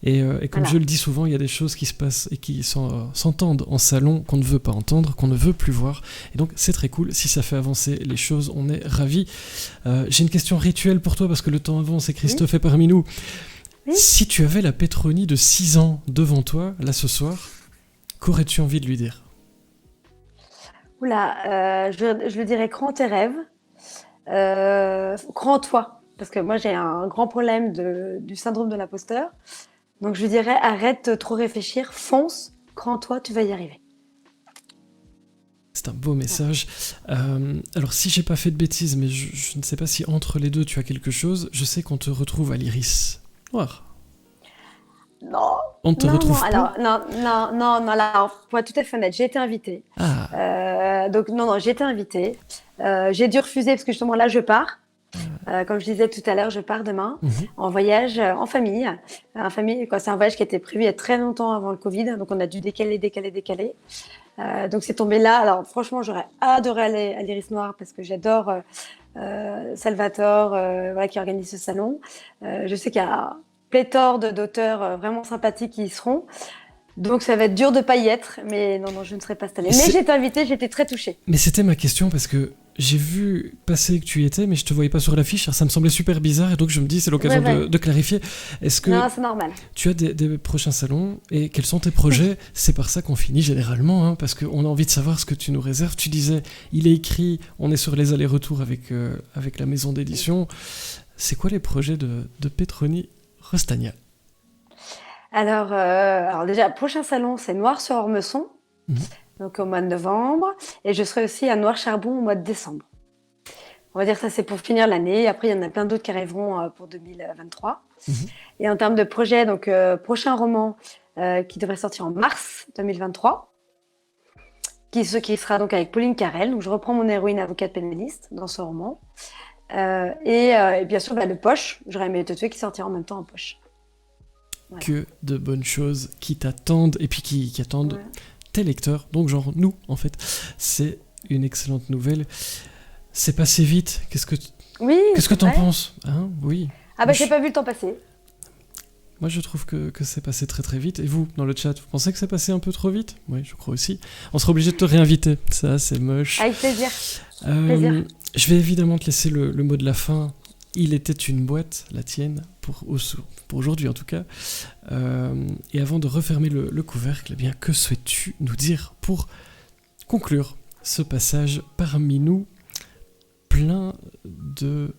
[SPEAKER 1] Et comme je le dis souvent, il y a des choses qui se passent et qui s'entendent en salon qu'on ne veut pas entendre, qu'on ne veut plus voir. Et donc c'est très cool. Si ça fait avancer les choses, on est ravis. J'ai une question rituelle pour toi, parce que le temps avance et Christophe est parmi nous. Oui. Si tu avais la Pétronie de 6 ans devant toi, là ce soir, qu'aurais-tu envie de lui dire?
[SPEAKER 2] Oula, je lui dirais crois en tes rêves, crois en toi, parce que moi j'ai un grand problème du syndrome de l'imposteur, donc je lui dirais arrête de trop réfléchir, fonce, crois en toi, tu vas y arriver.
[SPEAKER 1] C'est un beau message. Alors si j'ai pas fait de bêtises, mais je ne sais pas si entre les deux tu as quelque chose, je sais qu'on te retrouve à l'Iris Noir.
[SPEAKER 2] Non.
[SPEAKER 1] On te retrouve pas.
[SPEAKER 2] Alors, non, là, pour être tout à fait honnête, j'ai été invitée. Donc, non, j'ai été invitée. J'ai dû refuser parce que justement, là, je pars. Comme je disais tout à l'heure, je pars demain en voyage en famille. C'est un voyage qui a été prévu il y a très longtemps avant le Covid. Donc, on a dû décaler. Donc, c'est tombé là. Alors, franchement, j'aurais adoré aller à l'Iris Noir parce que j'adore Salvatore qui organise ce salon. Je sais qu'il y a pléthore d'auteurs vraiment sympathiques qui y seront. Donc ça va être dur de pas y être, mais non, je ne serai pas cette année. Mais j'ai été invitée, j'étais très touchée.
[SPEAKER 1] Mais c'était ma question, parce que j'ai vu passer que tu y étais, mais je te voyais pas sur l'affiche, ça me semblait super bizarre, et donc je me dis c'est l'occasion de clarifier. Est-ce que
[SPEAKER 2] non, c'est normal.
[SPEAKER 1] Tu as des prochains salons, et quels sont tes projets? C'est par ça qu'on finit généralement, parce qu'on a envie de savoir ce que tu nous réserves. Tu disais, il est écrit, on est sur les allers-retours avec la maison d'édition. C'est quoi les projets de Pétronie Rostagna?
[SPEAKER 2] Alors déjà, prochain salon, c'est Noir-sur-Ormesson, donc au mois de novembre, et je serai aussi à Noir-Charbon au mois de décembre. On va dire ça, c'est pour finir l'année. Après, il y en a plein d'autres qui arriveront pour 2023. Et en termes de projet, donc prochain roman qui devrait sortir en mars 2023, qui sera donc avec Pauline Carrel. Donc je reprends mon héroïne avocate pénaliste dans ce roman. Et bien sûr, le poche, j'aurais aimé te tuer, qui sortira en même temps en poche. Voilà.
[SPEAKER 1] Que de bonnes choses qui t'attendent, et puis qui attendent tes lecteurs, donc genre nous en fait. C'est une excellente nouvelle. C'est passé vite. Qu'est-ce que t'en penses, hein? Oui.
[SPEAKER 2] J'ai pas vu le temps passer.
[SPEAKER 1] Moi, je trouve que c'est passé très très vite. Et vous, dans le chat, vous pensez que c'est passé un peu trop vite? Oui, je crois aussi. On sera obligé de te réinviter. Ça, c'est moche.
[SPEAKER 2] Avec plaisir.
[SPEAKER 1] Je vais évidemment te laisser le mot de la fin. Il était une boîte, la tienne, pour aujourd'hui en tout cas. Et avant de refermer le couvercle, eh bien, que souhaites-tu nous dire pour conclure ce passage parmi nous plein de...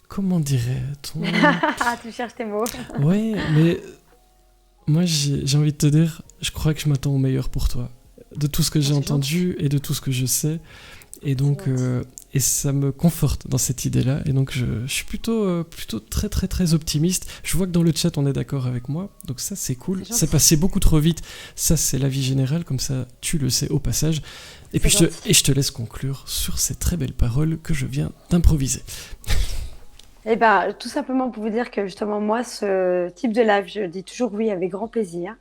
[SPEAKER 1] Comment dirait-on?
[SPEAKER 2] Tu cherches tes mots.
[SPEAKER 1] Ouais, mais moi j'ai envie de te dire, je crois que je m'attends au meilleur pour toi. De tout ce que j'ai entendu et de tout ce que je sais. Et donc, et ça me conforte dans cette idée-là. Et donc, je suis plutôt très, très, très optimiste. Je vois que dans le chat, on est d'accord avec moi. Donc ça, c'est cool. C'est passé beaucoup trop vite. Ça, c'est l'avis général. Comme ça, tu le sais au passage. Et puis, je te laisse conclure sur ces très belles paroles que je viens d'improviser.
[SPEAKER 2] Eh ben, tout simplement pour vous dire que justement, moi, ce type de live, je dis toujours oui avec grand plaisir.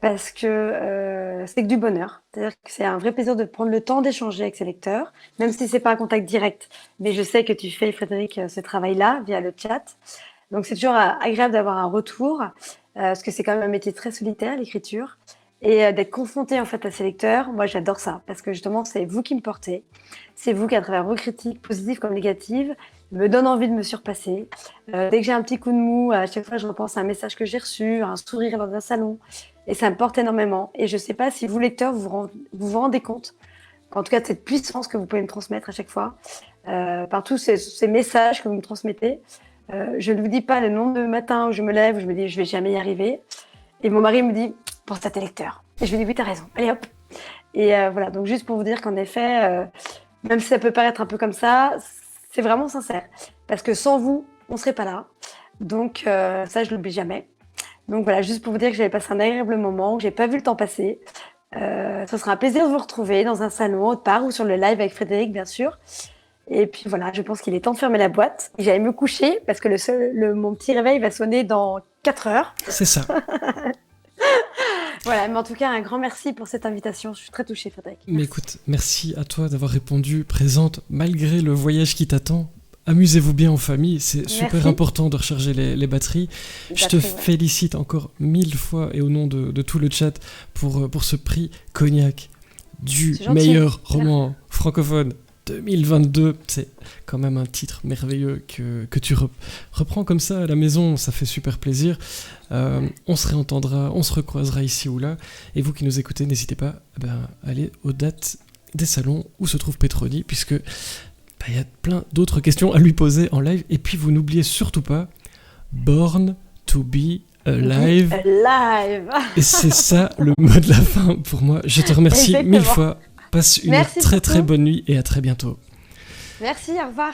[SPEAKER 2] Parce que c'est que du bonheur. C'est-à-dire que c'est un vrai plaisir de prendre le temps d'échanger avec ses lecteurs, même si c'est pas un contact direct. Mais je sais que tu fais, Frédéric, ce travail-là via le chat. Donc c'est toujours agréable d'avoir un retour, parce que c'est quand même un métier très solitaire, l'écriture, et d'être confronté en fait à ses lecteurs. Moi, j'adore ça, parce que justement, c'est vous qui me portez. C'est vous qui, à travers vos critiques, positives comme négatives, me donne envie de me surpasser. Dès que j'ai un petit coup de mou, à chaque fois, je repense à un message que j'ai reçu, à un sourire dans un salon. Et ça me porte énormément. Et je ne sais pas si vous, lecteurs, vous rendez compte, en tout cas, de cette puissance que vous pouvez me transmettre à chaque fois, par tous ces messages que vous me transmettez. Je ne vous dis pas le nombre de matins où je me lève, où je me dis je vais jamais y arriver. Et mon mari me dit pense à tes lecteurs. Et je lui dis oui, t'as raison. Allez hop. Et voilà, donc juste pour vous dire qu'en effet, même si ça peut paraître un peu comme ça, c'est vraiment sincère. Parce que sans vous, on ne serait pas là. Donc ça, je ne l'oublie jamais. Donc voilà, juste pour vous dire que j'avais passé un agréable moment, que j'ai pas vu le temps passer. Ce sera un plaisir de vous retrouver dans un salon, autre part, ou sur le live avec Frédéric, bien sûr. Et puis voilà, je pense qu'il est temps de fermer la boîte. J'allais me coucher parce que mon petit réveil va sonner dans 4 heures.
[SPEAKER 1] C'est ça.
[SPEAKER 2] Voilà, mais en tout cas, un grand merci pour cette invitation. Je suis très touchée, Frédéric.
[SPEAKER 1] Merci. Mais écoute, merci à toi d'avoir répondu présente malgré le voyage qui t'attend. Amusez-vous bien en famille, c'est super important de recharger les batteries. Je te félicite encore 1000 fois et au nom de tout le chat pour ce prix Cognac du meilleur roman francophone 2022. C'est quand même un titre merveilleux que tu reprends comme ça à la maison, ça fait super plaisir. On se réentendra, on se recroisera ici ou là. Et vous qui nous écoutez, n'hésitez pas à aller aux dates des salons où se trouve Petroni, puisque il y a plein d'autres questions à lui poser en live. Et puis vous n'oubliez surtout pas Born to be alive. Et c'est ça le mot de la fin pour moi. Je te remercie Exactement. 1000 fois. Passe une très très bonne nuit et à très bientôt.
[SPEAKER 2] Merci, au revoir.